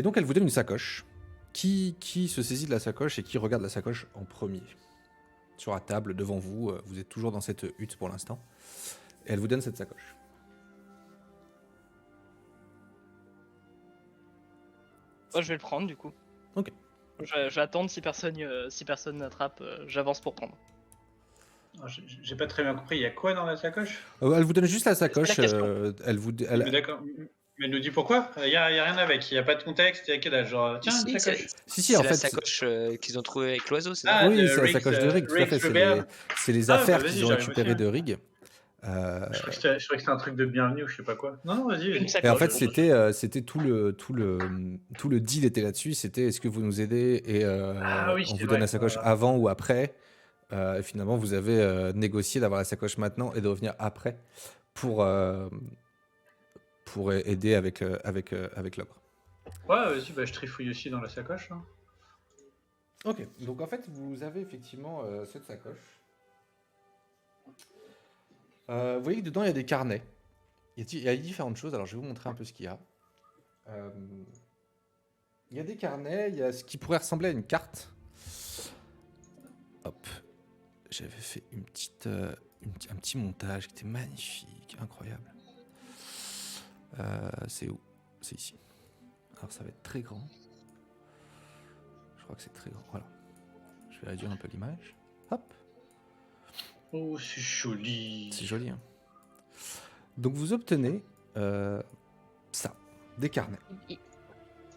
donc elle vous donne une sacoche. Qui se saisit de la sacoche et qui regarde la sacoche en premier? Sur la table, devant vous, vous êtes toujours dans cette hutte pour l'instant. Et elle vous donne cette sacoche. Moi, je vais le prendre du coup. Ok. J'attends si personne n'attrape, j'avance pour prendre. Alors, j'ai pas très bien compris, il y a quoi dans la sacoche? Elle vous donne juste la sacoche. C'est la question. Elle vous, Oui, mais d'accord. Mais elle nous dit pourquoi? Y a rien avec, il y a pas de contexte, il y a que dalle, genre tiens une sacoche. Si, en la fait. sacoche qu'ils ont trouvée avec l'oiseau, c'est ça? Ah, Oui, de c'est la Riggs, sacoche de Rig, tout à Riggs fait. Rebel. C'est les Ah, affaires bah, vas-y, qu'ils ont j'arrive récupérées aussi, de hein. Rig. Je croyais que c'était un truc de bienvenue ou je sais pas quoi. Non, vas-y, Une vas-y. sacoche. Et en fait, c'était tout le deal était là-dessus. C'était est-ce que vous nous aidez et Ah oui, on c'est vous donne vrai. la sacoche avant ou après. Et finalement, vous avez négocié d'avoir la sacoche maintenant et de revenir après pour aider avec l'ogre. Ouais, vas-y, bah, je trifouille aussi dans la sacoche. Hein. Ok, donc en fait, vous avez effectivement cette sacoche. Vous voyez que dedans, il y a des carnets. Il y a différentes choses. Alors, je vais vous montrer un peu ce qu'il y a. Il y a des carnets, il y a ce qui pourrait ressembler à une carte. Hop. J'avais fait un petit montage qui était magnifique, incroyable. C'est où? C'est ici. Alors, ça va être très grand. Je crois que c'est très grand. Voilà. Je vais réduire un peu l'image. Hop. Oh, c'est joli. C'est joli, hein. Donc, vous obtenez ça, des carnets.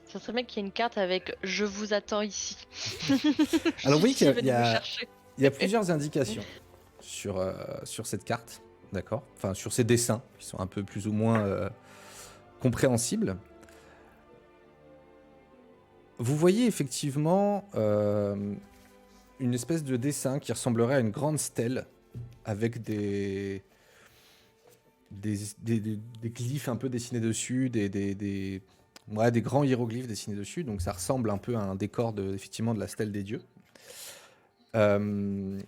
Ça serait bien qu'il y ait une carte avec « Je vous attends ici ». Alors, vous voyez qu'il Venez me chercher. y a plusieurs indications sur cette carte, d'accord? Enfin, sur ces dessins, qui sont un peu plus ou moins compréhensibles. Vous voyez effectivement une espèce de dessin qui ressemblerait à une grande stèle avec des glyphes un peu dessinés dessus, des grands hiéroglyphes dessinés dessus. Donc ça ressemble un peu à un décor effectivement de la stèle des dieux. Vous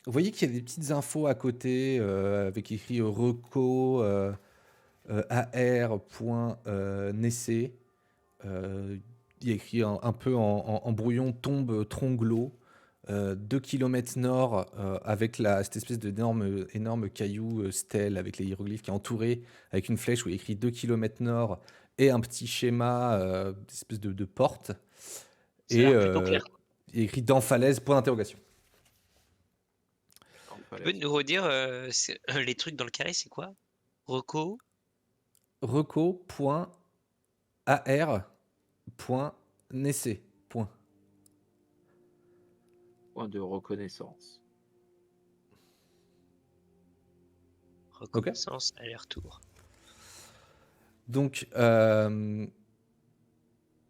voyez qu'il y a des petites infos à côté avec écrit reco ar.nesse. Il y a écrit un peu en brouillon tombe Tronglo, 2 km nord, avec cette espèce d'énorme caillou stèle avec les hiéroglyphes qui est entouré avec une flèche où il y a écrit 2 km nord et un petit schéma d'espèce de porte. Ça a l'air plutôt clair. Il y a écrit dans falaise, point d'interrogation. Tu peux nous redire les trucs dans le carré, c'est quoi? Reco? reco.ar.nesse. Point. Point de reconnaissance. Reconnaissance, aller-retour. Donc,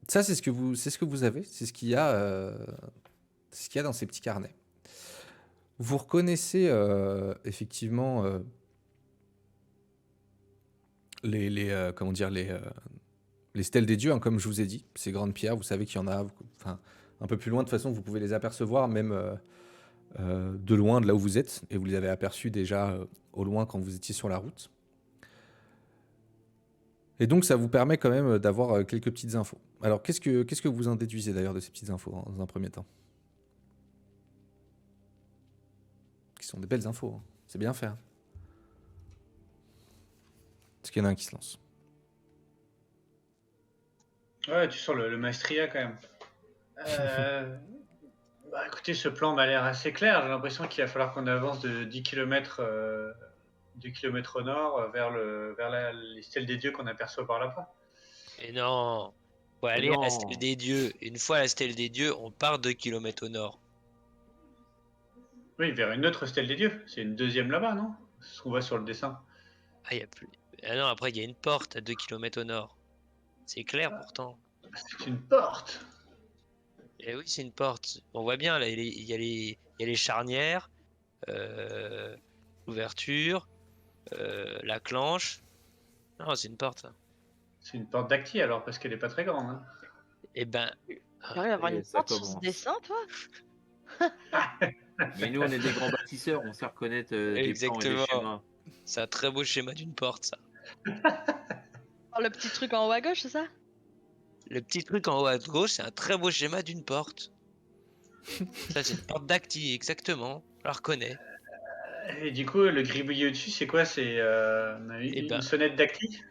ça, c'est ce que vous avez, c'est ce qu'il y a dans ces petits carnets. Vous reconnaissez effectivement les stèles des dieux, hein, comme je vous ai dit, ces grandes pierres. Vous savez qu'il y en a, un peu plus loin. De toute façon, vous pouvez les apercevoir même de loin, de là où vous êtes, et vous les avez aperçus déjà au loin quand vous étiez sur la route. Et donc, ça vous permet quand même d'avoir quelques petites infos. Alors, qu'est-ce que vous en déduisez d'ailleurs de ces petites infos dans un premier temps? Qui sont des belles infos, hein. C'est bien fait. Hein. Est-ce qu'il y en a un qui se lance? Ouais, tu sens le maestria quand même. Bah écoutez, ce plan m'a l'air assez clair. J'ai l'impression qu'il va falloir qu'on avance de 10 km au nord vers les stèles des dieux qu'on aperçoit par là-bas. Et non, faut aller à la stèle des dieux. Une fois à la stèle des dieux, on part 2 km au nord. Oui, vers une autre stèle des dieux. C'est une deuxième là-bas, non? C'est ce qu'on voit sur le dessin. Ah, y a plus. Ah non, après il y a une porte à 2 km au nord. C'est clair pourtant. C'est une porte. Et oui, c'est une porte. On voit bien, là, il y a les charnières, l'ouverture, la clenche. Non, c'est une porte. Ça. C'est une porte d'acti alors, parce qu'elle est pas très grande. Hein. Eh ben. T'arrives à avoir une porte sur ce dessin, toi? Mais nous, on est des grands bâtisseurs, on sait reconnaître des plans et des schémas. C'est un très beau schéma d'une porte, ça. Oh, le petit truc en haut à gauche, c'est ça? Le petit truc en haut à gauche, c'est un très beau schéma d'une porte. Ça, c'est une porte d'Acti, exactement. Je la reconnais. Et du coup, le gribouillis au-dessus, c'est quoi? C'est une sonnette d'Acti?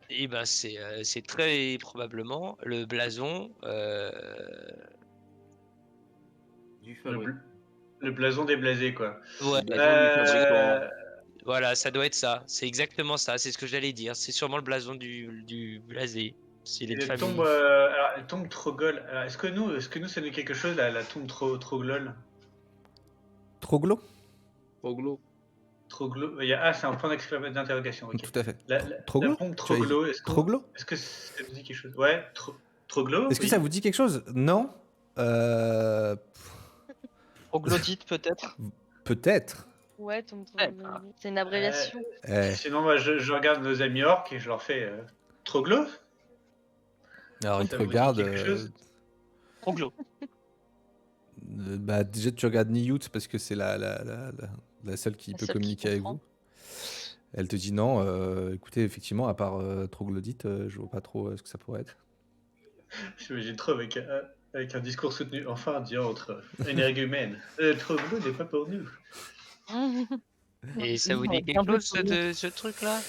Et ben, c'est très probablement le blason. Du fabricant. Le blason déblasé, quoi. Ouais, Le blason du fabricant. voilà, ça doit être ça. C'est exactement ça. C'est ce que j'allais dire. C'est sûrement le blason du blasé. S'il est de famille. Alors, la tombe Trogol. Alors, est-ce que nous, ça nous dit quelque chose, la tombe Troglol? Troglo? Troglo. Troglo. C'est un point d'interrogation. Ok. Tout à fait. La Troglo? pompe Troglo, Troglo? est-ce que ça vous dit quelque chose? Ouais, Troglo. Est-ce que ça vous dit quelque chose? Non. Troglodyte peut-être. Peut-être. Ouais, c'est une abréviation. Sinon, moi, je regarde nos amis orques et je leur fais Troglo. Alors, ils te Ça vous dit regardent. quelque chose? Troglo. Bah, déjà, tu regardes Niyut parce que c'est la seule qui La peut seule qui communiquer avec comprend. vous. Elle te dit non. Écoutez, effectivement, à part troglodyte, je vois pas trop ce que ça pourrait être. J'imagine trop avec un discours soutenu, enfin, un diantre, énergumène. Troglo n'est pas pour nous. Et ça vous dit quelque chose ce truc-là?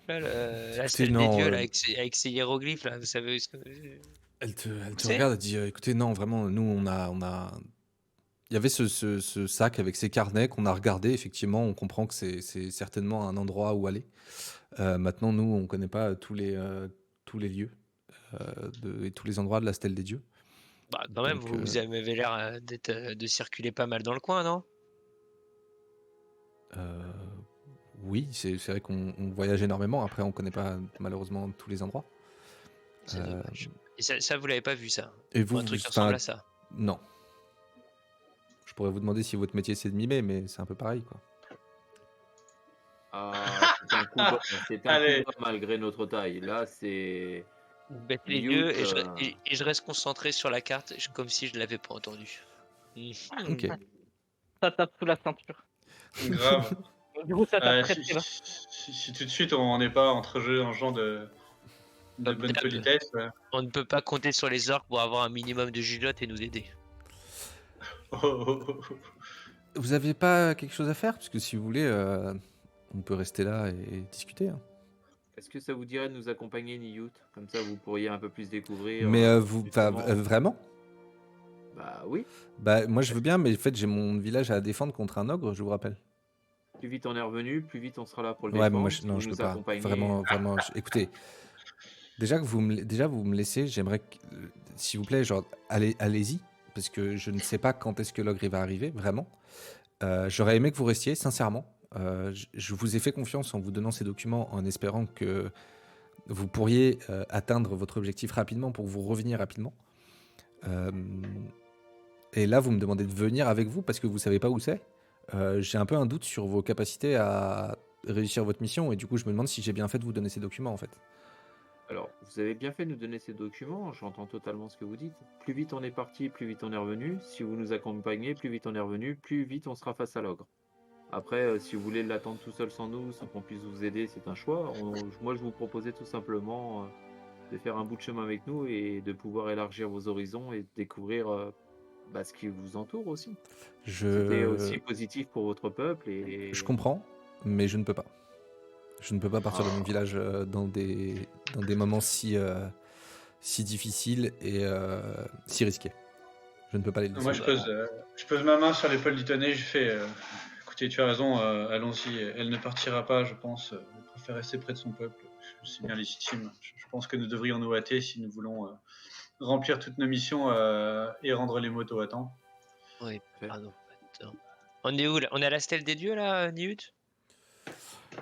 La stèle des non, dieux là, avec ses hiéroglyphes là, vous savez ce que. Elle te C'est regarde et dit écoutez, non, vraiment, nous, on a. Il y avait ce sac avec ces carnets qu'on a regardé. Effectivement, on comprend que c'est certainement un endroit où aller. Maintenant, nous, on connaît pas tous les lieux et tous les endroits de la stèle des dieux. Bah, quand même, Donc, vous avez l'air de circuler pas mal dans le coin, non? Oui, c'est vrai qu'on voyage énormément. Après, on connaît pas malheureusement tous les endroits. C'est dommage. Et ça, vous l'avez pas vu ça? Et vous, Un truc qui enfin, ressemble à ça? non. Je pourrais vous demander si votre métier c'est de mimer, mais c'est un peu pareil, quoi. C'est un Allez. coup bas malgré notre taille. Là, c'est. Vous baissez les Newt, yeux et je reste concentré sur la carte comme si je l'avais pas entendu. Ok. Ça tape sous la ceinture. Grave. Du coup, ça tape très Si, très bas. si tout de suite on n'est pas entre jeux en genre de bonne politesse. On ne peut pas compter sur les orques pour avoir un minimum de jugeote et nous aider. Vous avez pas quelque chose à faire? Parce que si vous voulez, on peut rester là et discuter. Hein. Est-ce que ça vous dirait de nous accompagner, Niyut? Comme ça, vous pourriez un peu plus découvrir. Mais vous, justement. vraiment? Bah oui. Bah moi je veux bien, mais en fait j'ai mon village à défendre contre un ogre, je vous rappelle. Plus vite on est revenu, plus vite on sera là pour le Ouais, mais défendre. moi Si non, vous je peux nous pas. accompagnez- Vraiment. Écoutez, déjà vous me laissez, j'aimerais que, s'il vous plaît, genre allez-y, parce que je ne sais pas quand est-ce que l'ogre il va arriver, vraiment. J'aurais aimé que vous restiez, sincèrement. Je vous ai fait confiance en vous donnant ces documents, en espérant que vous pourriez atteindre votre objectif rapidement pour vous revenir rapidement. Et là, vous me demandez de venir avec vous parce que vous savez pas où c'est. J'ai un peu un doute sur vos capacités à réussir votre mission et du coup, je me demande si j'ai bien fait de vous donner ces documents en fait. Alors, vous avez bien fait de nous donner ces documents, j'entends totalement ce que vous dites. Plus vite on est parti, plus vite on est revenu. Si vous nous accompagnez, plus vite on est revenu, plus vite on sera face à l'ogre. Après, si vous voulez l'attendre tout seul sans nous, sans qu'on puisse vous aider, c'est un choix. Moi, je vous proposais tout simplement de faire un bout de chemin avec nous et de pouvoir élargir vos horizons et de découvrir ce qui vous entoure aussi. C'était aussi positif pour votre peuple et... Je comprends, mais je ne peux pas. Je ne peux pas partir de mon village dans des moments si difficiles et si risqués. Je ne peux pas les laisser. Moi, je pose ma main sur l'épaule d'Itonné, je fais écoutez, tu as raison, allons-y. Elle ne partira pas, je pense. Elle préfère rester près de son peuple. C'est bien légitime. Je pense que nous devrions nous hâter si nous voulons remplir toutes nos missions et rendre les motos à temps. Oui, pardon. On est où là? On est à la stèle des dieux là, Niyut?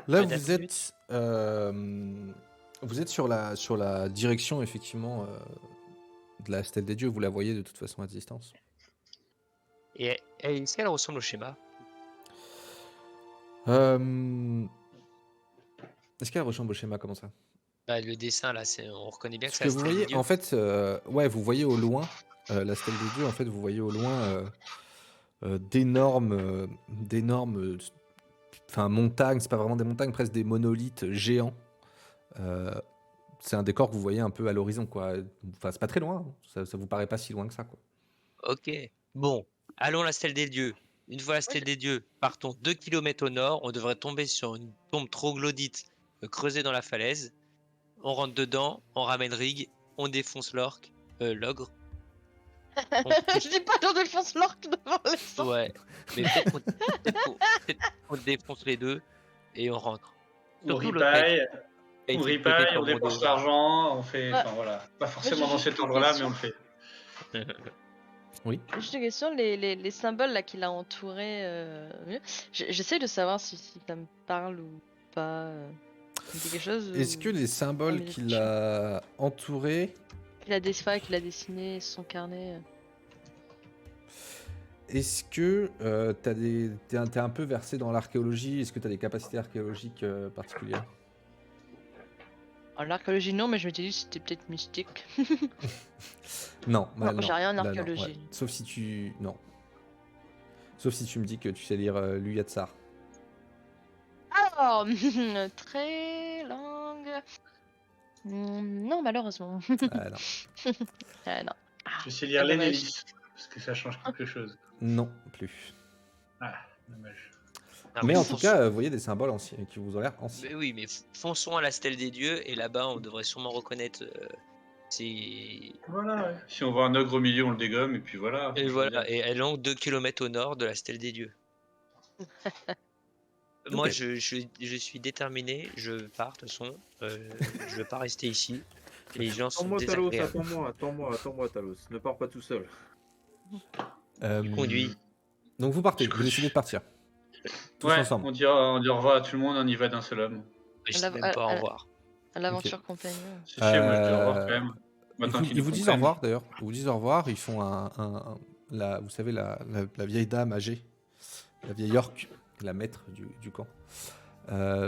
Là, Madame vous êtes sur la direction effectivement de la stèle des dieux. Vous la voyez de toute façon à distance. Et est-ce qu'elle ressemble au schéma? Est-ce qu'elle ressemble au schéma? Comment ça? Bah, le dessin là, on reconnaît bien que Ce c'est que la vous stèle des voyez, dieux. en fait, ouais, vous voyez au loin la stèle des dieux. En fait, vous voyez au loin d'énormes, enfin montagnes. C'est pas vraiment des montagnes, presque des monolithes géants. c'est un décor que vous voyez un peu à l'horizon, quoi. Enfin, c'est pas très loin, hein. Ça vous paraît pas si loin que ça, quoi. Ok. Bon, allons à la stèle des dieux. Une fois la stèle des dieux, partons 2 km au nord. On devrait tomber sur une tombe troglodyte creusée dans la falaise. On rentre dedans, on ramène Rig, on défonce l'ogre. Je dis pas qu'on défonce l'orque devant les sangs. Ouais, mais peut-être qu'on défonce les deux et on rentre. On Surtout le ripaille, mec, on il fait ripaille, péter on sur mon dépense dos. l'argent, on fait. Ouais. Enfin voilà. Pas forcément j'ai dans juste cet une ordre-là, mais question. on le fait. Juste une question, les symboles là qu'il a entourés, j'essaie de savoir si ça me parle ou pas. Ça me dit quelque chose Est-ce que les symboles mais qu'il je- a entourés, qu'il a dessiné sur son carnet. est-ce que t'es un peu versé dans l'archéologie? Est-ce que tu as des capacités archéologiques particulières? Alors l'archéologie non, mais je m'étais dit que c'était peut-être mystique. Non, bah, Non, j'ai rien en là, non, archéologie. ouais. Sauf si tu... Non. Sauf si tu me dis que tu sais lire l'Uyatsar. Alors, très langue. Non, malheureusement. Ah, non. Non. Je sais lire dommage. l'Énélis, parce que ça change quelque chose. Non plus. Ah, dommage. Non, Mais en tout fonçons- cas, vous voyez des symboles anciens qui vous ont l'air anciens. Mais oui, mais fonçons à la stèle des dieux et là-bas on devrait sûrement reconnaître. C'est. Voilà, ouais. Si on voit un ogre au milieu, on le dégomme, et puis voilà. Et voilà, et elle est 2 km au nord de la stèle des dieux. Moi Ok. je suis déterminé, je pars de toute façon. Je veux pas rester ici. Les gens sont Attends-moi, Talos, désagréables. attends-moi, Talos. Ne pars pas tout seul. Conduis. Donc vous partez, Je vous décidez de partir. Tous Ouais, ensemble. on dit au revoir à tout le monde, on y va d'un seul homme. Je sais La- même pas au revoir. À l'aventure compagnon. Si, moi je dis au revoir quand même. Ils Maintenant vous, qu'ils ils nous vous disent au comprennent. revoir d'ailleurs. Ils vous disent au revoir. Ils font vous savez, la vieille dame âgée, la vieille orque, la maître du camp.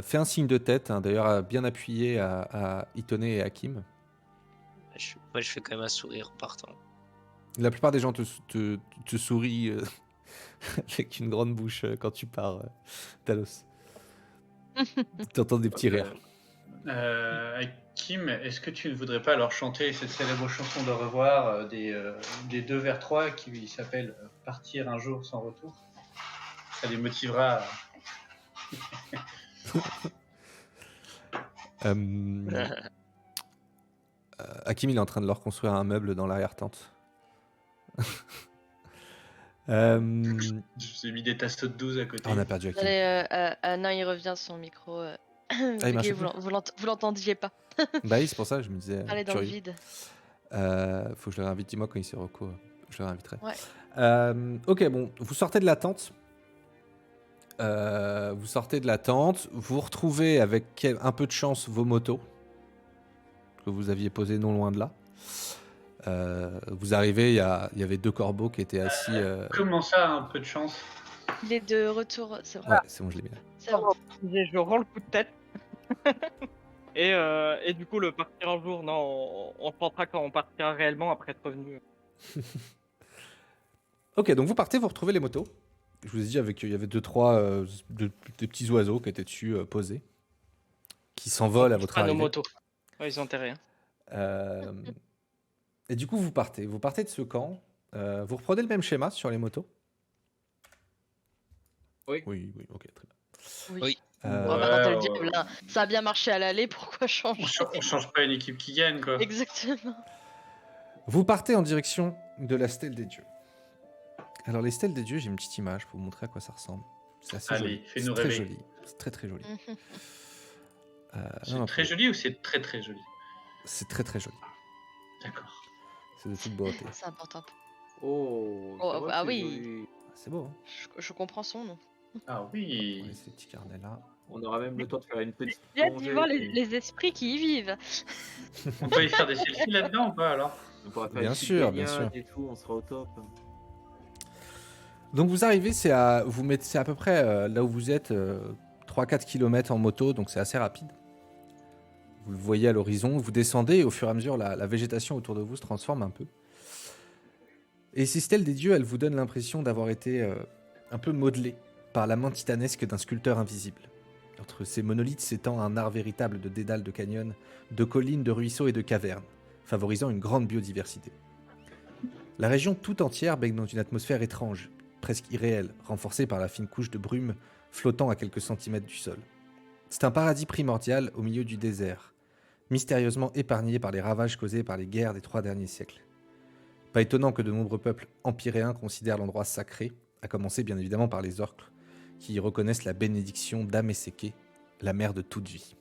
Fait un signe de tête, hein, d'ailleurs bien appuyé à Itone et Hakim. Moi je fais quand même un sourire en partant. La plupart des gens te sourient avec une grande bouche quand tu pars, Talos. T'entends des petits rires. Kim, est-ce que tu ne voudrais pas leur chanter cette célèbre chanson de revoir des 2 vers 3 qui s'appelle Partir un jour sans retour? Ça les motivera. Hakim, il est en train de leur construire un meuble dans l'arrière-tente. J'ai mis des tasseaux de 12 à côté. On a perdu Hakim. Allez, non, il revient son micro. il Vu marche que vous l'entendiez pas. Bah oui, c'est pour ça que je me disais. Allez dans le curieux. vide. Faut que je le réinvite. Dis-moi quand il s'est reco. Je le réinviterai. Ouais. Ok, bon, vous sortez de la tente. Vous retrouvez avec un peu de chance vos motos que vous aviez posées non loin de là. Vous arrivez, il y avait 2 corbeaux qui étaient assis. Comment ça, un peu de chance? Il est de retour. C'est bon. Ouais, c'est bon, je l'ai mis là. C'est bon. Je rends le coup de tête. Et du coup, le partir un jour, non, on tentera quand on partira réellement après être revenu. Ok, donc vous partez, vous retrouvez les motos. Je vous ai dit il y avait 2-3 des petits oiseaux qui étaient dessus posés, qui s'envolent à votre Pas nos arrivée. motos. Ouais, ils ont intérêt. Et du coup, vous partez de ce camp. Vous reprenez le même schéma sur les motos? Oui. Oui, ok, très bien. Oui. On va pas tenter le Ouais, diable, hein. Ça a bien marché à l'aller, pourquoi On, changer? on change pas une équipe qui gagne, quoi. Exactement. Vous partez en direction de la stèle des dieux. Alors, les stèles des dieux, j'ai une petite image pour vous montrer à quoi ça ressemble. C'est assez Allez, joli. fais-nous C'est très rêver. joli. C'est très très joli. C'est non, très joli ou c'est très très joli? C'est très très joli. D'accord. C'est de toute beauté. C'est important. Oh, Oh, c'est vrai ah que c'est oui. joli. C'est beau, hein? Je comprends son nom. Ah On oui. va laisser ces petits carnets là. On aura même le temps de faire une petite Il y a plongée, d'y voir puis les esprits qui y vivent. On peut y faire des selfies là-dedans ou pas alors? on pourra faire Bien une petite sûr, bien baignade sûr. et tout, on sera au top. Donc vous arrivez, c'est à peu près là où vous êtes, 3-4 km en moto, donc c'est assez rapide. Vous le voyez à l'horizon, vous descendez et au fur et à mesure, la végétation autour de vous se transforme un peu. Et ces stèles des dieux, elles vous donnent l'impression d'avoir été un peu modelées par la main titanesque d'un sculpteur invisible. Entre ces monolithes s'étend un art véritable de dédales de canyons, de collines, de ruisseaux et de cavernes, favorisant une grande biodiversité. La région tout entière baigne dans une atmosphère étrange, presque irréelle, renforcée par la fine couche de brume flottant à quelques centimètres du sol. C'est un paradis primordial au milieu du désert, mystérieusement épargné par les ravages causés par les guerres des 3 derniers siècles. Pas étonnant que de nombreux peuples empyréens considèrent l'endroit sacré, à commencer bien évidemment par les orques, qui y reconnaissent la bénédiction d'Ameseke, la mère de toute vie.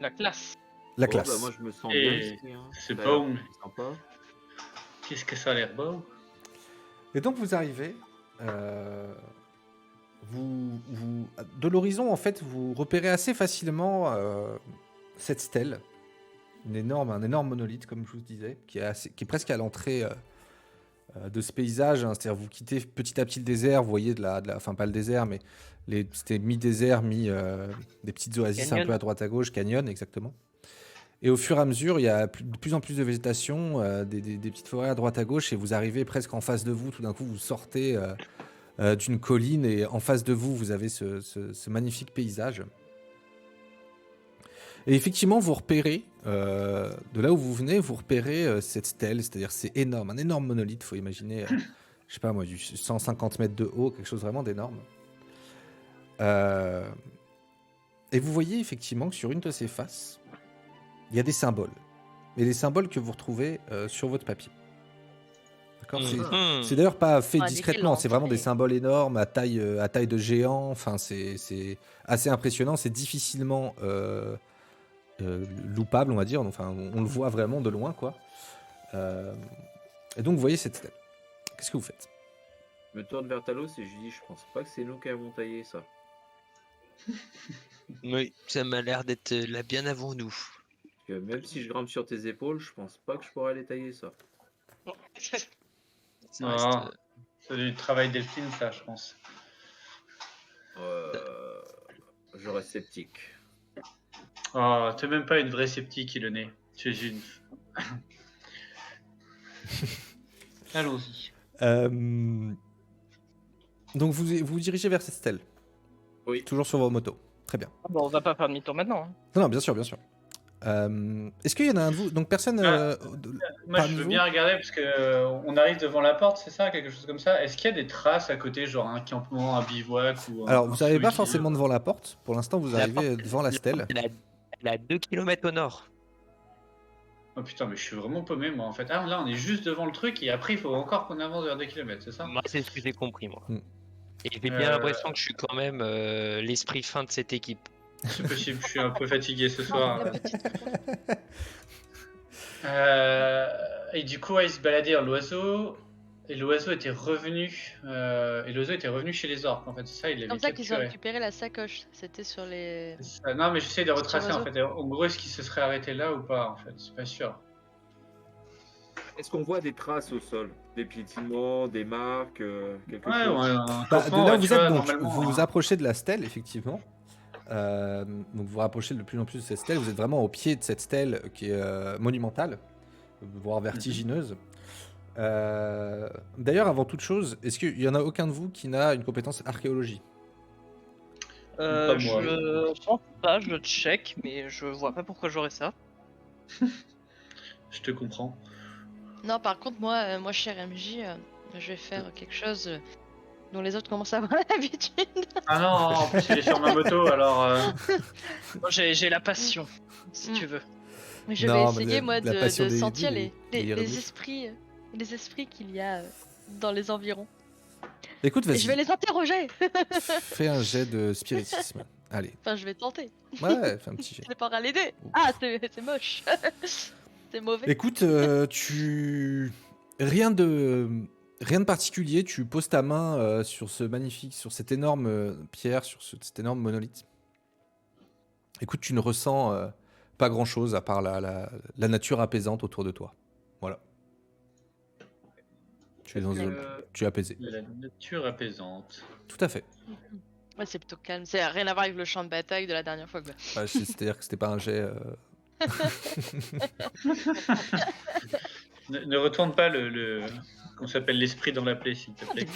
La classe. La Bon, classe. bah, moi, je me sens Et bien ici. Hein. c'est Ça a l'air bon. sympa. Qu'est-ce que ça a l'air beau. Et donc vous arrivez, de l'horizon en fait, vous repérez assez facilement cette stèle, un énorme monolithe comme je vous disais, qui est presque à l'entrée de ce paysage. Hein. C'est-à-dire vous quittez petit à petit le désert, vous voyez enfin pas le désert, mais c'était mi-désert, des petites oasis Canyon. un peu à droite à gauche, canyon exactement. Et au fur et à mesure, il y a de plus en plus de végétation, des petites forêts à droite à gauche, et vous arrivez presque en face de vous. Tout d'un coup, vous sortez d'une colline, et en face de vous, vous avez ce magnifique paysage. Et effectivement, vous repérez, de là où vous venez, vous repérez cette stèle, c'est-à-dire c'est énorme, un énorme monolithe, il faut imaginer, je sais pas moi, du 150 mètres de haut, quelque chose vraiment d'énorme. Et vous voyez effectivement que sur une de ses faces, il y a des symboles. Mais des symboles que vous retrouvez sur votre papier. D'accord ? C'est d'ailleurs pas fait Indiquer discrètement, c'est vraiment des l'entrée. symboles énormes à taille de géant. Enfin, c'est assez impressionnant. C'est difficilement loupable, on va dire. Enfin, on le voit vraiment de loin, quoi. Et donc, vous voyez cette stèle. Qu'est-ce que vous faites ? Je me tourne vers Talos et je lui dis, je pense pas que c'est nous qui avons taillé ça. Oui, ça m'a l'air d'être là bien avant nous. Parce que même si je grimpe sur tes épaules, je pense pas que je pourrais aller tailler ça. Ça Ah, reste, c'est du travail Delphine, ça, je pense. Je reste sceptique. Oh, t'es même pas une vraie sceptique, Ilonné. Tu es une. Allons-y. Donc, vous dirigez vers cette stèle. Oui. Toujours sur vos motos. Très bien. Bon, on va pas faire demi-tour maintenant. Hein. Non, bien sûr, bien sûr. Est-ce qu'il y en a un de vous ? Donc, personne. Moi, Parmi je veux vous bien regarder parce que on arrive devant la porte, c'est ça, quelque chose comme ça. Est-ce qu'il y a des traces à côté, genre un campement, un bivouac ou Alors, un vous n'arrivez pas feu forcément devant la porte. Pour l'instant, vous La arrivez devant la stèle. elle a 2 km au nord. Oh putain, mais je suis vraiment paumé, moi, en fait. Ah, là, on est juste devant le truc et après, il faut encore qu'on avance vers 2 km, c'est ça? Moi, c'est ce que j'ai compris, moi. Mm. Et j'ai bien l'impression que je suis quand même l'esprit fin de cette équipe. C'est possible, je suis un peu fatigué ce soir. La petite croix. Et du coup, il se baladait dans l'oiseau. Et l'oiseau était revenu. Chez les orques, en fait. C'est ça, il C'est l'avait comme ça qu'ils ont capturé. récupéré la sacoche. C'était sur les. C'est ça. Non, mais j'essaie de retracer, en l'oiseau. fait. En gros, est-ce qu'il se serait arrêté là ou pas, en fait? C'est pas sûr. Est-ce qu'on voit des traces au sol? Des piétinements, des marques, quelque Ouais, chose? ouais, un Bah, de campement, là ouais, où tu vous êtes, vois, donc, normalement, vous hein. vous approchez de la stèle, effectivement. Donc vous vous rapprochez de plus en plus de cette stèle. Vous êtes vraiment au pied de cette stèle qui est monumentale, voire vertigineuse. D'ailleurs, avant toute chose, est-ce qu'il y en a aucun de vous qui n'a une compétence archéologie ? Pas moi. Je pense pas, je check, mais je vois pas pourquoi j'aurais ça. Je te comprends. Non, par contre, moi chez RMJ, je vais faire quelque chose dont les autres commencent à avoir l'habitude. Ah non, en plus, il est sur ma moto, alors. Moi, j'ai la passion, si Mm. tu veux. Je Non, vais mais essayer, moi, la passion de des sentir hiéroglyphes, les hiéroglyphes. les esprits qu'il y a dans les environs. Écoute, Et vas-y, je vais les interroger. fais un jet de spiritisme. Allez, Enfin, je vais tenter. ouais, fais un petit jet. C'est pas à l'aider. Ah, c'est moche. C'est mauvais. Écoute, rien de particulier. Tu poses ta main sur cette énorme pierre, sur cet énorme monolithe. Écoute, tu ne ressens pas grand-chose à part la nature apaisante autour de toi. Voilà. Tu es tu es apaisé. La nature apaisante. Tout à fait. Ouais, c'est plutôt calme. C'est rien à voir avec le champ de bataille de la dernière fois. Quoi. Ouais, c'est-à-dire que c'était pas un jet. Ne retourne pas qu'on s'appelle l'esprit dans la plaie, s'il te plaît.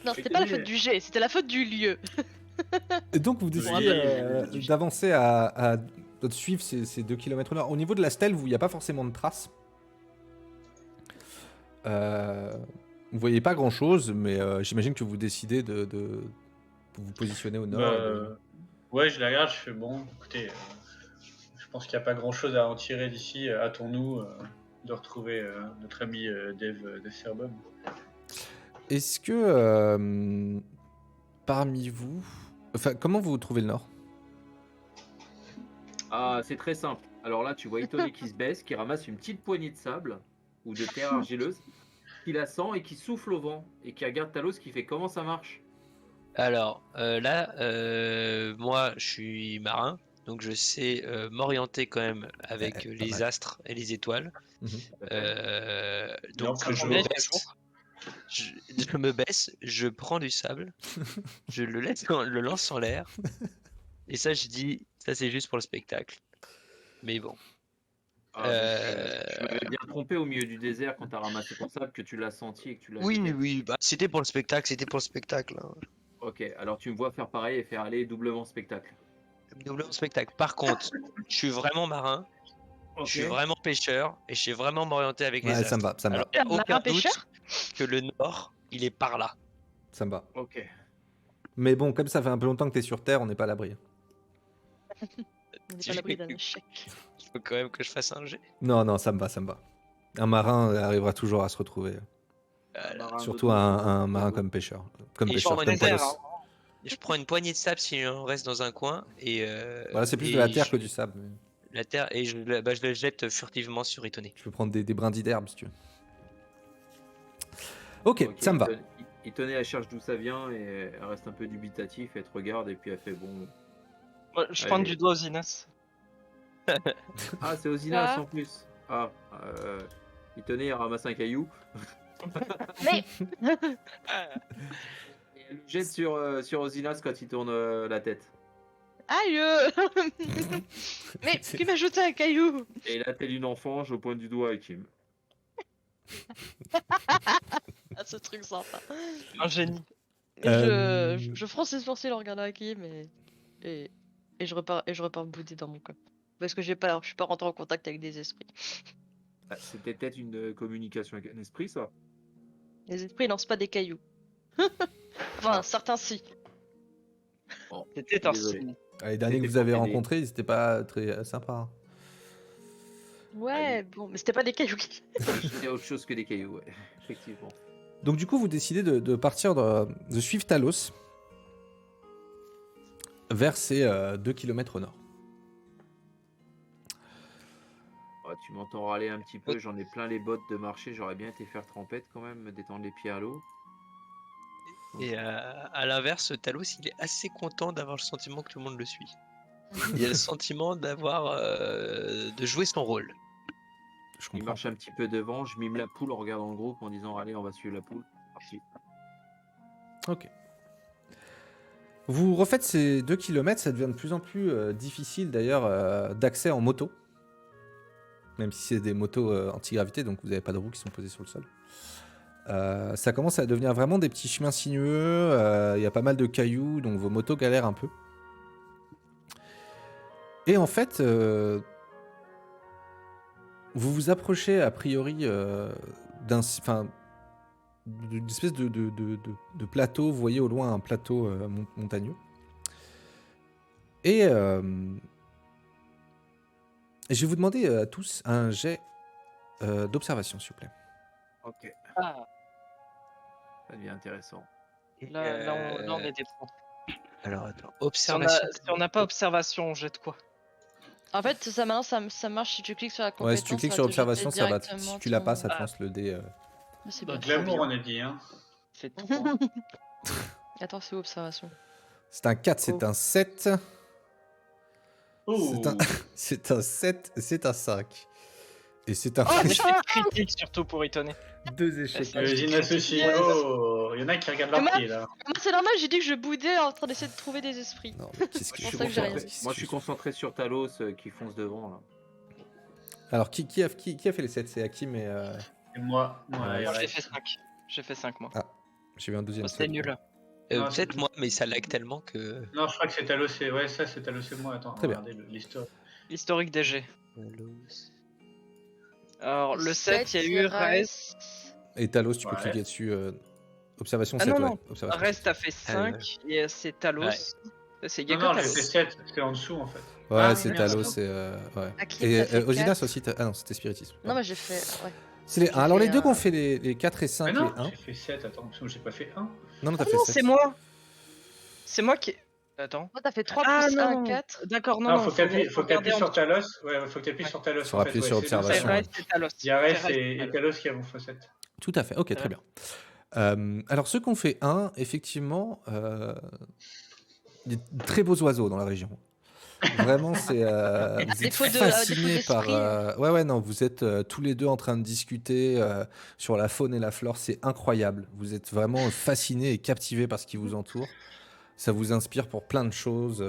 Non, c'était pas la faute du jet, c'était la faute du lieu. Et donc vous décidez d'avancer de suivre ces 2 km/h. Au niveau de la stèle, il n'y a pas forcément de traces. Vous voyez pas grand chose, mais j'imagine que vous décidez de vous positionner au nord. Ouais, je la regarde, je fais bon, écoutez, je pense qu'il n'y a pas grand chose à en tirer d'ici. Hâtons-nous de retrouver notre ami Dave Serbum. Est-ce que parmi vous. Enfin, comment vous trouvez le nord? Ah, c'est très simple. Alors là, tu vois Itonné qui se baisse, qui ramasse une petite poignée de sable ou de terre argileuse, qui la sent et qui souffle au vent et qui regarde Talos qui fait comment ça marche. Alors là, moi je suis marin, donc je sais m'orienter quand même avec Pas les mal. astres et les étoiles. Donc que je jour. me baisse, je me baisse, je prends du sable, je le lance en l'air, et ça je dis, ça c'est juste pour le spectacle. Mais bon. Ah, donc, je m'avais bien trompé au milieu du désert quand t'as ramassé ton sable, que tu l'as senti et que tu l'as jeté. Oui, bah, c'était pour le spectacle, hein. Ok, alors tu me vois faire pareil et faire aller doublement spectacle. Doublement spectacle. Par contre, je suis vraiment marin, je suis vraiment pêcheur, et je sais vraiment m'orienter avec les Ouais, astres. ça me va, ça me va. Alors, il n'y a aucun Marin doute pêcheur? que le nord, il est par là. Ça me va. Ok. Mais bon, comme ça fait un peu longtemps que t'es sur Terre, on n'est pas à l'abri. On n'est pas à l'abri d'un échec. Il faut quand même que je fasse un jet. Non, ça me va, ça me va. Un marin arrivera toujours à se retrouver. Voilà. Surtout un marin comme pêcheur. Comme Et pêcheur, je comme prends une Talos. Je prends une poignée de sable si on reste dans un coin et Voilà, c'est plus de la terre que du sable. Mais la terre et je le jette furtivement sur Itonné. je peux prendre des brindilles d'herbe si tu veux. Ok, ça me va. Itonné, elle cherche d'où ça vient et elle reste un peu dubitatif, elle te regarde et puis elle fait bon. Moi, je pointe Allez. du doigt aux Inas. Ah, c'est Osinas Ah. en plus. Ah, Itonné, elle ramasse un caillou. Mais Et elle le jette sur Osinas quand il tourne la tête. aïe Mais qui m'a jeté un caillou? Et là, tel une enfant, je pointe du doigt à Kim. Ah, ce truc sympa. Un génie. Je fronce les sourcils en regardant Hakim et je repars bouder dans mon coin. Parce que je suis pas rentré en contact avec des esprits. Ah, c'était peut-être une communication avec un esprit, ça. Les esprits lancent pas des cailloux. Enfin, certains si. Bon, C'était un désolé. signe. Les derniers que C'était vous avez pour t'aider. rencontrés, ils étaient pas très sympas. Ouais, bon, mais c'était pas des cailloux. Il y a autre chose que des cailloux, ouais. Effectivement. Donc du coup, vous décidez de partir, de suivre Talos vers ces 2 km au nord. Oh, tu m'entends râler un petit peu, j'en ai plein les bottes de marché, j'aurais bien été faire trempette quand même, me détendre les pieds à l'eau. Et à l'inverse, Talos, il est assez content d'avoir le sentiment que tout le monde le suit. Il a le sentiment de jouer son rôle. Je Il comprends. marche un petit peu devant, je mime la poule en regardant le groupe en disant allez, on va suivre la poule. Parti. Ok. Vous refaites ces 2 km, ça devient de plus en plus difficile d'ailleurs d'accès en moto. Même si c'est des motos anti-gravité, donc vous n'avez pas de roues qui sont posées sur le sol. Ça commence à devenir vraiment des petits chemins sinueux, il y a pas mal de cailloux, donc vos motos galèrent un peu. Et en fait, vous vous approchez a priori d'une espèce de plateau, vous voyez au loin un plateau montagneux. Et je vais vous demander à tous un jet d'observation, s'il vous plaît. Ok, Ah, ça devient intéressant. Et, là, on est des pros. Alors attends, Si on observation. n'a pas observation, on jette quoi? En fait, ça maintenant ça marche si tu cliques sur la compétence. Ouais, si tu cliques ça sur va te jeter observation, ça va. directement Si tu l'as pas, ton- ça te lance le dé. Ah, c'est bien. Donc l'amour, on a dit, hein. C'est 3. Attends, c'est où observation? C'est un 4, c'est un 7. Oh. C'est un 7, c'est un 5. Et c'est un Un échec critique, surtout pour étonner. 2 échecs. Ça, J'imagine associé. Oh, il y en a qui regardent leur pied là. Moi, c'est normal, j'ai dit que je boudais en train d'essayer de trouver des esprits. Non, mais qu'est-ce que C'est pour je ça que j'ai rien comprends dit. pas. Moi, je suis concentré sur Talos qui fonce devant là. Alors, qui a fait les 7? C'est Hakim et. Et moi, Ouais, ouais, Moi, ouais. j'ai fait 5. J'ai fait 5, moi. J'ai vu un deuxième. Oh, c'était set. nul. Non, c'est Peut-être tout. moi, mais ça lag tellement que. Non, je crois que c'est Talos. Ouais, ça, c'est Talos et moi. Attends, Très bien. regardez l'histoire. L'historique des G. Talos. Alors, le 7, il y a eu Rest. Et Talos, tu peux Ouais. cliquer dessus. Observation Ah 7, non, ouais. non. Observation Rest 7. a fait 5 et c'est Talos. Ouais. Il y a Non, non, que j'ai fait Talos. 7. C'est en dessous, en fait. Ouais, Ah, c'est merde, Talos, attends. c'est. Ouais. Hakim, Et t'as fait Osinas 4. aussi. Ah non, c'était Spiritisme. Non, pardon. mais j'ai fait. Ouais. C'est les j'ai 1. Alors, les fait, deux qu'on fait les 4 et Mais 5 et non, 1. j'ai fait 7. Attends, parce que j'ai pas fait 1. Non, non, t'as Ah fait non, 7. c'est moi. C'est moi qui. Attends. Toi, t'as fait 3 Ah plus non, 1, non. 4. D'accord, non, Non, non. faut que t'appuies regarder en sur dessous. Talos. Ouais, faut que t'appuies Ouais. sur Talos. Faut en fait, appuyer ouais, sur c'est bien ça. observation. C'est ouais. Rest et Talos. Il y a C'est Rest Rest et Talos qui avons fait 7. Tout à fait. Ok, très bien. Alors, ceux qu'on fait 1, effectivement, il y a de très beaux oiseaux dans la région. Vraiment, c'est. Vous êtes Défaut fascinés par. d'esprit. Ouais, non, vous êtes tous les deux en train de discuter sur la faune et la flore. C'est incroyable. Vous êtes vraiment fascinés et captivés par ce qui vous entoure. Ça vous inspire pour plein de choses.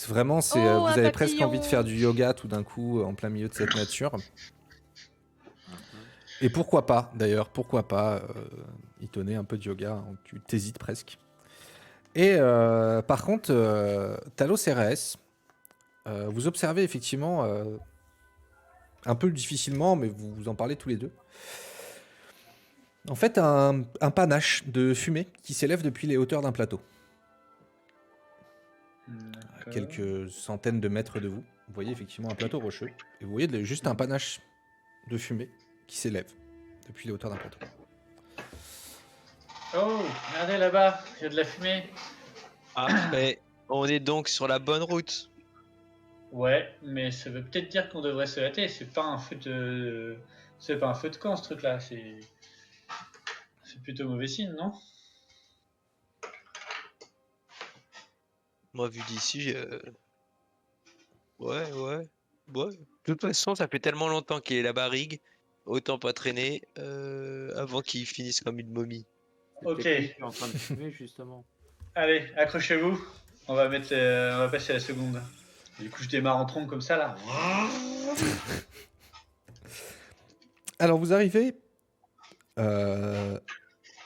Vraiment, c'est. Oh, Vous un avez presque envie de papillon. faire du yoga tout d'un coup en plein milieu de cette nature. Et pourquoi pas, d'ailleurs, pourquoi pas y tenir un peu de yoga, hein, tu t'hésites presque. Et par contre, Talos RS, vous observez effectivement, un peu difficilement, mais vous en parlez tous les deux, en fait un panache de fumée qui s'élève depuis les hauteurs d'un plateau, à quelques centaines de mètres de vous. Vous voyez effectivement un plateau rocheux, et vous voyez juste un panache de fumée qui s'élève depuis les hauteurs d'un plateau. Oh, regardez là-bas, il y a de la fumée. Parfait. On est donc sur la bonne route. Ouais, mais ça veut peut-être dire qu'on devrait se hâter. C'est pas un feu de camp ce truc-là. C'est plutôt mauvais signe, non? Moi, vu d'ici, ouais. De toute façon, ça fait tellement longtemps qu'il est la barrigue. Autant pas traîner avant qu'il finisse comme une momie. Ok. Peut-être lui qui est en train de fumer, justement. Allez, accrochez-vous. On va passer à la seconde. Du coup, je démarre en trompe comme ça là. Alors vous arrivez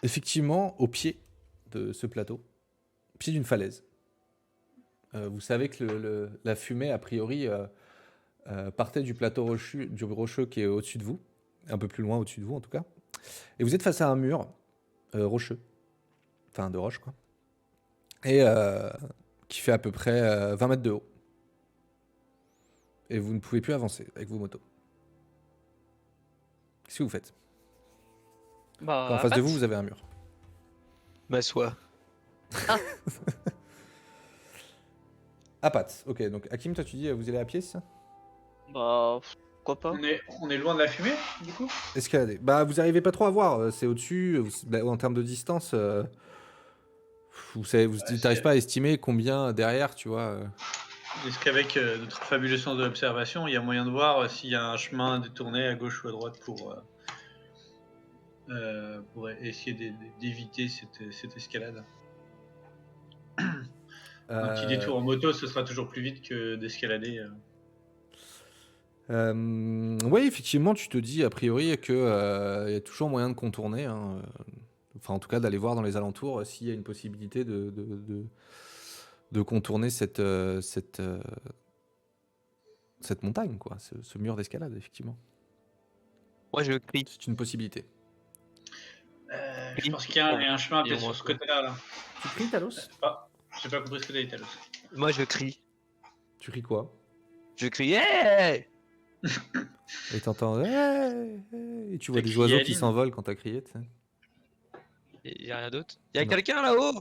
effectivement au pied de ce plateau, au pied d'une falaise. Vous savez que la fumée, a priori, partait du plateau rocheux qui est au-dessus de vous, un peu plus loin au-dessus de vous en tout cas. Et vous êtes face à un mur rocheux, enfin de roche quoi, et qui fait à peu près 20 mètres de haut. Et vous ne pouvez plus avancer avec vos motos. Qu'est-ce que vous faites? Bah, En face de vous, vous avez un mur. M'assois. À pattes. Ok, donc Hakim, toi tu dis vous allez à pied, c'est ça? Bah, pourquoi pas. On est loin de la fumée, du coup? Escalader. Bah vous arrivez pas trop à voir, c'est au-dessus. En termes de distance, vous n'arrivez pas à estimer combien derrière, tu vois. Est-ce qu'avec notre fabuleux sens de l'observation, il y a moyen de voir s'il y a un chemin détourné à gauche ou à droite pour essayer d'éviter cette escalade? Un petit détour en moto, ce sera toujours plus vite que d'escalader. Oui, effectivement, tu te dis a priori que y a toujours moyen de contourner. Hein. Enfin, en tout cas, d'aller voir dans les alentours s'il y a une possibilité de contourner cette montagne, quoi, ce mur d'escalade, effectivement. Moi, je crie. C'est une possibilité. Je pense qu'il y a un chemin peut-être sur ce côté-là. Là. Tu cries, Talos? J'ai pas compris ce que t'as dit, Talos. Moi, je crie. Tu cries quoi? Je crie. Hey! Et t'entends hey, hey, et tu vois T'as des crié oiseaux qui Aline s'envolent quand t'as crié, tu sais. Y a rien d'autre? Y a Non. quelqu'un là-haut?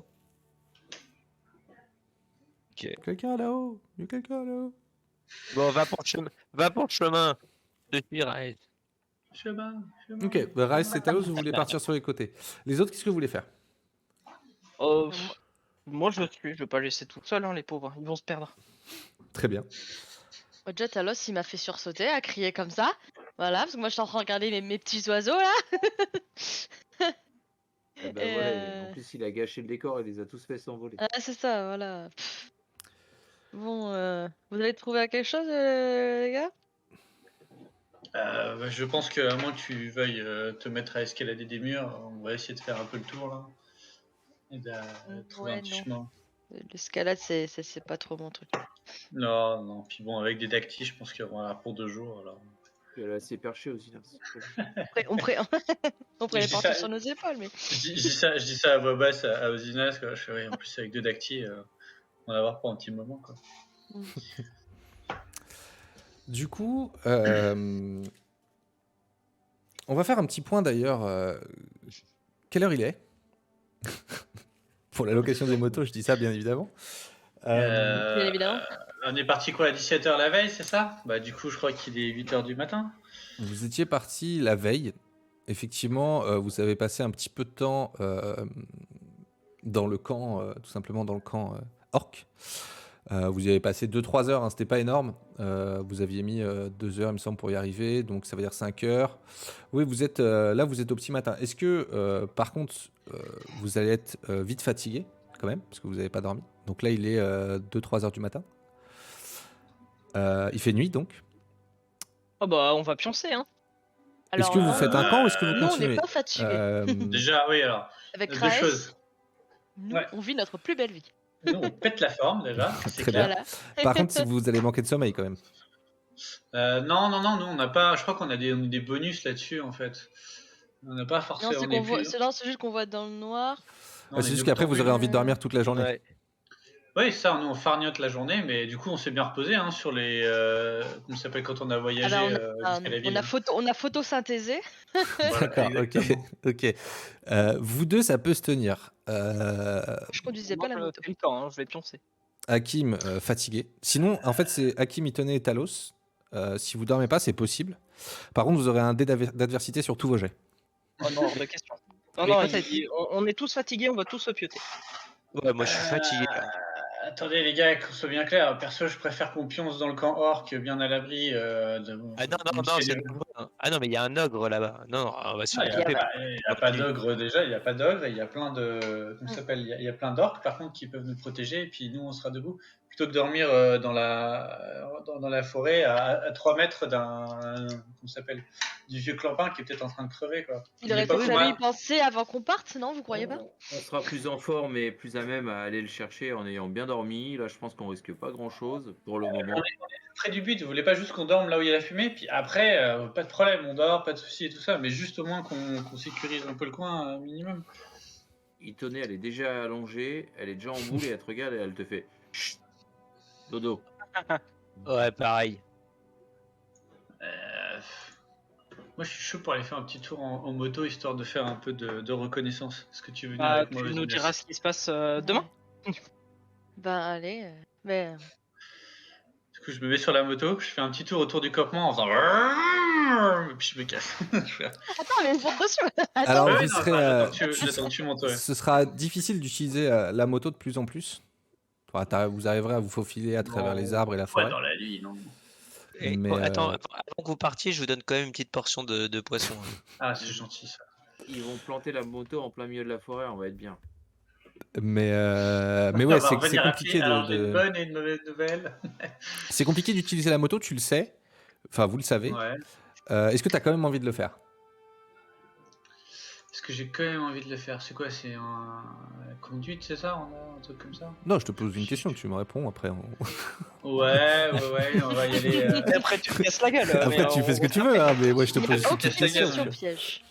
Ok. Quelqu'un là-haut, il y a quelqu'un là-haut. Bon, va pour le chemin. Je suis Raël. Chemin. Ok, bah, Raes et Talos, vous voulez partir sur les côtés. Les autres, qu'est-ce que vous voulez faire? Moi, je vais pas laisser tout seul, hein, les pauvres. Ils vont se perdre. Très bien. Déjà, Talos, il m'a fait sursauter, à crier comme ça. Voilà, parce que moi, je suis en train de regarder mes petits oiseaux, là. Eh ben Et, voilà, en plus, il a gâché le décor et les a tous fait s'envoler. Ah, c'est ça, voilà. Bon, vous avez trouvé quelque chose, les gars? Je pense qu'à moins que tu veuilles te mettre à escalader des murs, on va essayer de faire un peu le tour là. Et de trouver un Ouais, petit non. chemin. L'escalade, c'est pas trop mon truc. Non, non. Puis bon, avec des dactys, je pense qu'il y aura pour 2 jours. Alors. Elle est assez perchée aussi. Là. On pourrait Je les dis porter ça- sur nos épaules, mais. Je dis ça à voix basse à Osinas. Quoi. Je fais, oui, en plus, avec 2 dactys, on va avoir pour un petit moment. Quoi. Du coup, on va faire un petit point d'ailleurs. Quelle heure il est? Pour la location des motos, je dis ça bien évidemment. Bien évidemment. On est parti quoi à 17h la veille, c'est ça? Bah du coup, je crois qu'il est 8h du matin. Vous étiez parti la veille. Effectivement, vous avez passé un petit peu de temps dans le camp, tout simplement dans le camp orc. Vous y avez passé 2-3 heures, hein, c'était pas énorme. Vous aviez mis 2 heures, il me semble, pour y arriver, donc ça veut dire 5 heures. Oui, vous êtes là, vous êtes au petit matin. Est-ce que, par contre, vous allez être vite fatigué, quand même, parce que vous n'avez pas dormi. Donc là, il est 2-3 heures du matin. Il fait nuit, donc. Oh bah, on va pioncer, hein. Est-ce que vous faites un camp ou est-ce que vous Nous, on continuez n'est pas fatigués. Déjà, oui, alors. Avec deux Raes, choses. nous, Ouais. on vit notre plus belle vie. Nous, on pète la forme déjà. C'est Très clair. bien. Voilà. Par contre, si vous allez manquer de sommeil, quand même. Non, nous, on n'a pas. Je crois qu'on a des bonus là-dessus en fait. On n'a pas Non, forcément. c'est qu'on voit, c'est juste qu'on voit dans le noir. Non, on C'est est juste qu'après, vous aurez envie de dormir toute la journée. Ouais. Oui, ça, nous on fargnote la journée, mais du coup on s'est bien reposé hein, sur les. Comment ça s'appelle quand on a voyagé Alors, jusqu'à la ville. on a photosynthésé. Voilà, D'accord, ok. exactement. Ok. Vous deux, ça peut se tenir. Je conduisais pas la Moi, moto. je fais le temps, hein, je vais pioncer. Hakim, fatigué. Sinon, en fait, c'est Hakim, Itone et Talos. Si vous dormez pas, c'est possible. Par contre, vous aurez un dé d'adversité sur tous vos jets. Oh non, hors de question. Non, Mais non, quand t'as dit- on est tous fatigués, on va tous se pioter. Ouais, moi je suis fatigué là. Attendez les gars, qu'on soit bien clair, perso je préfère qu'on pionce dans le camp orc bien à l'abri de... Ah non, non, non, c'est nouveau, hein. Ah non, mais il y a un ogre là-bas. Non, non, on va se Il faire couper. n'y a pas d'ogre déjà, il n'y a pas d'ogre, il y a plein de... Comment ça s'appelle? Il y a plein d'orques par contre qui peuvent nous protéger et puis nous on sera debout. Plutôt que dormir dans la forêt à 3 mètres comment ça s'appelle? Du vieux clampin qui est peut-être en train de crever quoi. Il aurait pas peut-être fou, fallu hein. y penser avant qu'on parte, non? Vous croyez pas? On sera plus en forme et plus à même à aller le chercher en ayant bien dormi. Là, je pense qu'on risque pas grand-chose pour le moment. Près du but, vous voulez pas juste qu'on dorme là où il y a la fumée, puis après, pas de problème, on dort, pas de soucis et tout ça, mais juste au moins qu'on sécurise un peu le coin un minimum. Itone, elle est déjà allongée, elle est déjà en boule et elle te regarde et elle te fait Chut, dodo. Ouais, pareil. Moi, je suis chaud pour aller faire un petit tour en moto histoire de faire un peu de reconnaissance. Est-ce que tu veux venir Bah, avec tu moi nous Osinas diras ce qui se passe demain. Ben allez. Mais Du coup, je me mets sur la moto, je fais un petit tour autour du campement en faisant et puis je me casse. Je fais- attends, mais monte dessus. Alors, Ouais, vous non, serez, j'attends que tu montes. Ouais. ce sera difficile d'utiliser la moto de plus en plus. Enfin, vous arriverez à vous faufiler à travers Non. les arbres et la Ouais, forêt. dans la nuit, non. Et, Mais, attends, avant que vous partiez, je vous donne quand même une petite portion de poisson. Ah, c'est gentil ça. Ils vont planter la moto en plein milieu de la forêt, on va être bien. Mais ouais, On va c'est revenir à pied. compliqué Alors, j'ai une de... bonne et une mauvaise nouvelle. C'est compliqué d'utiliser la moto, tu le sais. Enfin, vous le savez. Ouais. Est-ce que tu as quand même envie de le faire? Est-ce que j'ai quand même envie de le faire? C'est quoi? C'est un conduite, c'est ça? On a un truc comme ça? Non, je te pose une question, tu me réponds après. Ouais, on va y aller. Et après, tu te casses la gueule. Après, tu fais ce que tu veux, hein, mais ouais, je te pose une petite ta question. gueule. Piège.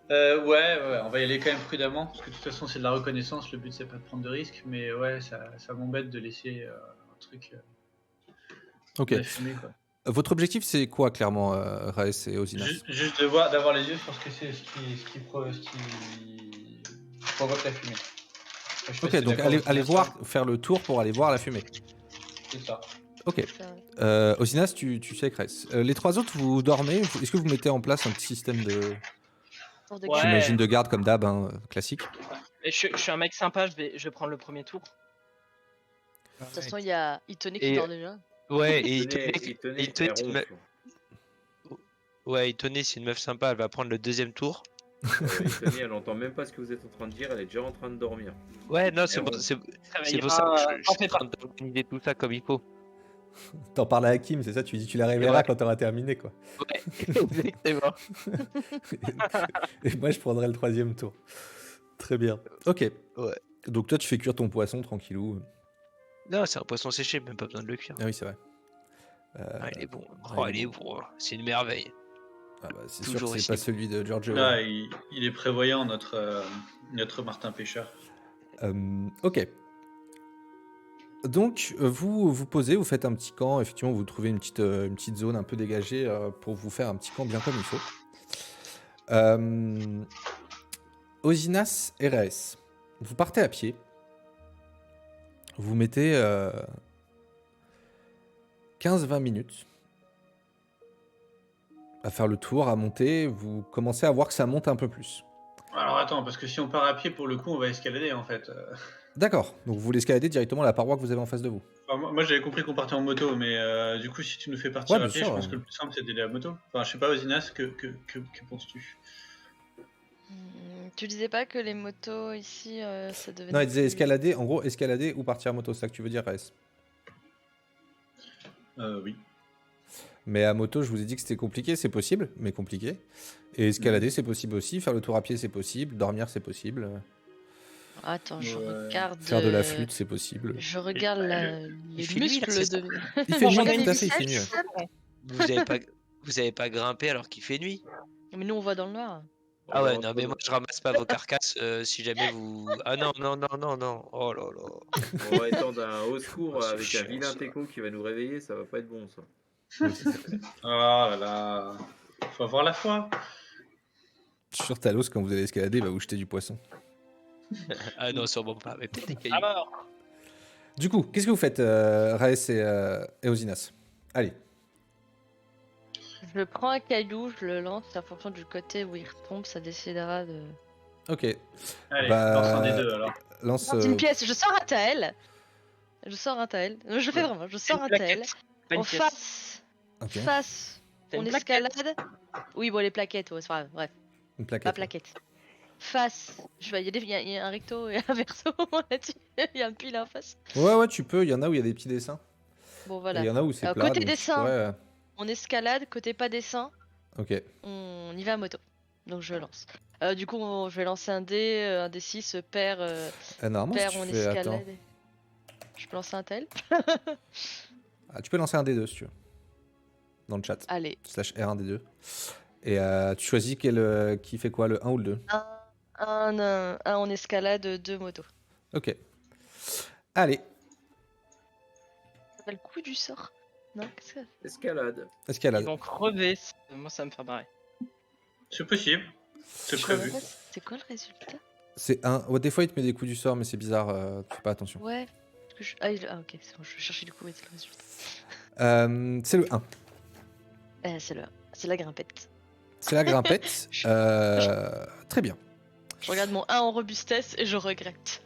Ouais, on va y aller quand même prudemment, parce que de toute façon c'est de la reconnaissance, le but c'est pas de prendre de risques, mais ouais, ça m'embête de laisser un truc Ok. de la fumée, quoi. Votre objectif, c'est quoi, clairement, Raes et Osinas? Juste d'avoir les yeux sur ce que c'est, ce qui provoque la fumée. Je sais pas Ok, si t'es donc d'accord avec allez ça. voir, faire le tour pour aller voir la fumée. C'est ça. Ok. Osinas, tu sais, Raes. Les trois autres, vous dormez? Est-ce que vous mettez en place un petit système de... Ouais. J'imagine de garde comme d'hab, hein, classique. Et je suis un mec sympa, je vais prendre le premier tour. De toute façon, il y a Itone qui Et- dort déjà. Ouais, et Itone, Itone, elle ronfle. ouais, Itone, c'est une meuf sympa, elle va prendre le deuxième tour. Itone, elle entend même pas ce que vous êtes en train de dire, elle est déjà en train de dormir. Ouais, non, c'est Et pour, on- c'est Ça pour ça que je t'en suis fais en train d'organiser tout ça comme il faut. T'en parles à Hakim, c'est ça? Tu lui dis tu la révéleras quand t'auras terminé, quoi. Ouais, exactement. Et moi, je prendrai le 3e tour. Très bien. Ok. Ouais. Donc toi, tu fais cuire ton poisson tranquillou. Non, c'est un poisson séché, même pas besoin de le cuire. Ah oui, c'est vrai. Ah, il est bon. il est Il est bon. C'est une merveille. Ah bah, c'est sûr que Toujours c'est aussi pas bon. celui de Giorgio. Là, il est prévoyant, notre Martin Pêcheur. Ok. Donc, vous vous posez, vous faites un petit camp. Effectivement, vous trouvez une petite zone un peu dégagée pour vous faire un petit camp bien comme il faut. Osinas et Rhaes, vous partez à pied. Vous mettez 15-20 minutes à faire le tour, à monter. Vous commencez à voir que ça monte un peu plus. Alors attends, parce que si on part à pied, pour le coup, on va escalader en fait. D'accord. Donc, vous voulez escalader directement la paroi que vous avez en face de vous. Enfin, moi j'avais compris qu'on partait en moto, mais du coup, si tu nous fais partir Ouais, à bien pied, sûr, je pense ouais. que le plus simple c'est d'aider la moto. Enfin, je sais pas, Osinas, que penses-tu? Tu disais pas que les motos ici, ça devenait. Non, il disait plus- escalader. En gros, escalader ou partir à moto. C'est ça que tu veux dire, Rhaes. Oui. Mais à moto, je vous ai dit que c'était compliqué, c'est possible, mais compliqué. Et escalader, c'est possible aussi. Faire le tour à pied, c'est possible. Dormir, c'est possible. Attends, je Ouais. regarde. Faire de la flûte, c'est possible. Je regarde les fait nuit, là, muscles c'est ça de. Il fait Je nuit, regarde tout à les fait, il fait nuit. biceps. Vous avez pas grimpé alors qu'il fait nuit? Mais nous, on voit dans le noir. Ah ouais, non, mais moi je ramasse pas vos carcasses si jamais vous. Ah non, non, non, non, non. Oh là là. On va étendre un au secours C'est avec un chiant, vilain ça. techno qui va nous réveiller, ça va pas être bon ça. Ah là là. Faut avoir la foi. Je suis sûr, Talos, quand vous allez escalader, il va vous jeter du poisson. Ah non, sûrement pas. Mais peut-être des cailloux. Alors, Du coup, qu'est-ce que vous faites, Rhaes et Osinas? Allez. Je prends un caillou, je le lance, en fonction du côté où il retombe, ça décidera de. Ok. Allez, Bah, lance un des deux alors. Lance. C'est une pièce, je sors un Tael. Je sors un Tael. Je le fais vraiment, je sors un Tael. pas une On pièce. Ok. face, C'est on une plaquette. escalade. Oui, bon, les plaquettes, ouais, c'est pas grave, bref, Une pas plaquette. plaquette. Face, il y a un recto et un verso là-dessus. Il y a un pile en face. Ouais, tu peux. Il y en a où il y a des petits dessins. Bon, Et voilà. il y en a où c'est plat. Côté donc tu dessin. pourrais, On escalade, côté pas dessin, Ok. on y va à moto. Donc je lance. Du coup, je vais lancer un D6, paire, Normalement, si paire, tu on fais. Attends. escalade. Je peux lancer un tel. Ah, tu peux lancer un D2 si tu veux. Dans le chat. Allez, /R1D2. Et tu choisis qui fait quoi, le 1 ou le 2? un en escalade, 2 motos. Ok. Allez, Ça s'appelle coup du sort. Non, qu'est-ce que Escalade. Ils escalade. vont crever. Moi, ça me fait marrer. C'est possible. C'est Je prévu. connais pas, c'est quoi le résultat? C'est un. Ouais, des fois, il te met des coups du sort, mais c'est bizarre. Fais pas attention. Ouais. parce que ah, ok, c'est bon, je vais chercher du coup, c'est le résultat. C'est le 1. C'est la grimpette. C'est la grimpette. Très bien. Je regarde mon 1 en robustesse et je regrette.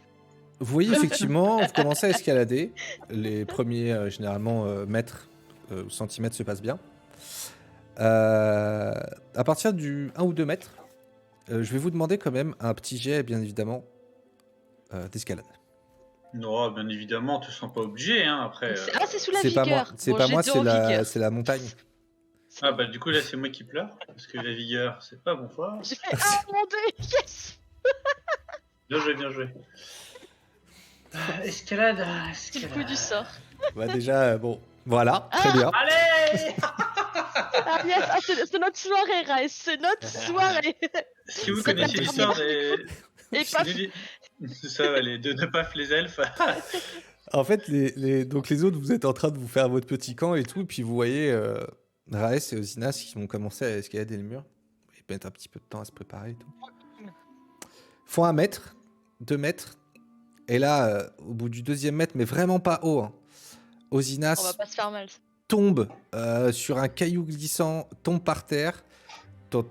Vous voyez effectivement, vous commencez à escalader. Les premiers, généralement, mètres ou centimètres se passent bien. À partir du 1 ou 2 mètres, je vais vous demander quand même un petit jet, bien évidemment, d'escalade. Non, bien évidemment, tu ne sens pas obligé, hein, après. Ah, c'est sous la C'est pas moi, vigueur. c'est Bon, pas j'ai moi, deux en vigueur. c'est la montagne. Ah bah du coup là c'est moi qui pleure, parce que la vigueur c'est pas bon foi. J'ai fait ah mon dieu, yes. Bien joué, bien joué. Escalade, C'est le coup du sort. Bah déjà, bon, voilà, très bien. Allez. Ah yes, ah, c'est notre soirée, Raes, c'est notre soirée. Est-ce que vous C'est connaissez pas l'histoire des... Et pas C'est ça, ouais, les deux ne paf les elfes. En fait, donc les autres, vous êtes en train de vous faire votre petit camp et tout, puis vous voyez Rhaes et Osinas qui vont commencer à escalader les murs. Ils mettent un petit peu de temps à se préparer et tout. Ils font 1 mètre, 2 mètres, et là, au bout du 2e mètre, mais vraiment pas haut, hein, on va Osinas pas se faire mal. tombe sur un caillou glissant, tombe par terre.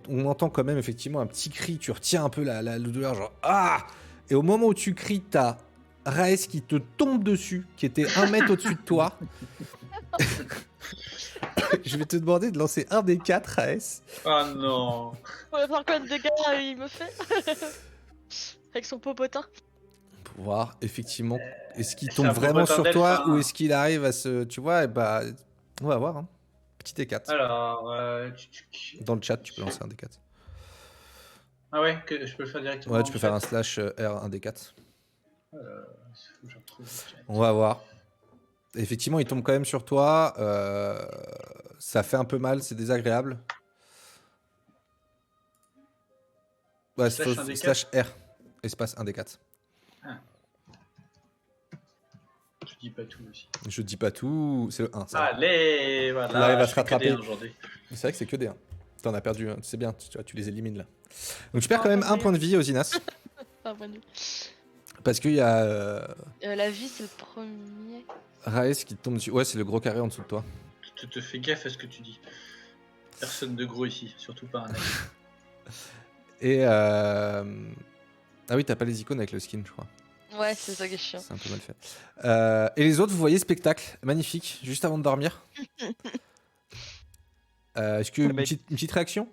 On entend quand même effectivement un petit cri, tu retiens un peu la douleur, genre ah. Et au moment où tu cries, t'as Rhaes qui te tombe dessus, qui était 1 mètre au-dessus de toi. Je vais te demander de lancer un des 4, Rhaes. Oh non. On va voir combien de dégâts il me fait. Avec son popotin. voir effectivement est-ce qu'il C'est tombe un vraiment popotin sur d'elfe, toi hein. ou est-ce qu'il arrive à se. Tu vois, et bah. On va voir. Hein. Petit D4. Alors, Dans le chat, tu peux lancer un D4. Ah ouais, que je peux le faire directement Ouais, dans tu le peux faire un chat. slash R, un D4. Faut que je retrouve le chat. On va voir. Effectivement, il tombe quand même sur toi. Ça fait un peu mal, c'est désagréable. Ouais, Slash faut- un D4. slash R, espace 1D4. Je dis pas tout aussi. Je dis pas tout, c'est le 1. Ça va. Allez, voilà. Là, il va je se fais que rattraper. des aujourd'hui. C'est vrai que c'est que des 1. T'en as perdu un, c'est bien, tu les élimines là. Donc tu perds Oh, quand même mon un Dieu. point de vie, Osinas. Pas bon. Parce qu'il y a La vie, c'est le premier. Raes qui te tombe dessus. Ouais, c'est le gros carré en dessous de toi. Te fais gaffe à ce que tu dis. Personne de gros ici, surtout pas un elfe. Et ah oui, t'as pas les icônes avec le skin, je crois. Ouais, c'est ça qui est chiant. C'est un peu mal fait. Et les autres, vous voyez spectacle magnifique, juste avant de dormir. Est-ce que Ça une m'aide. petite réaction?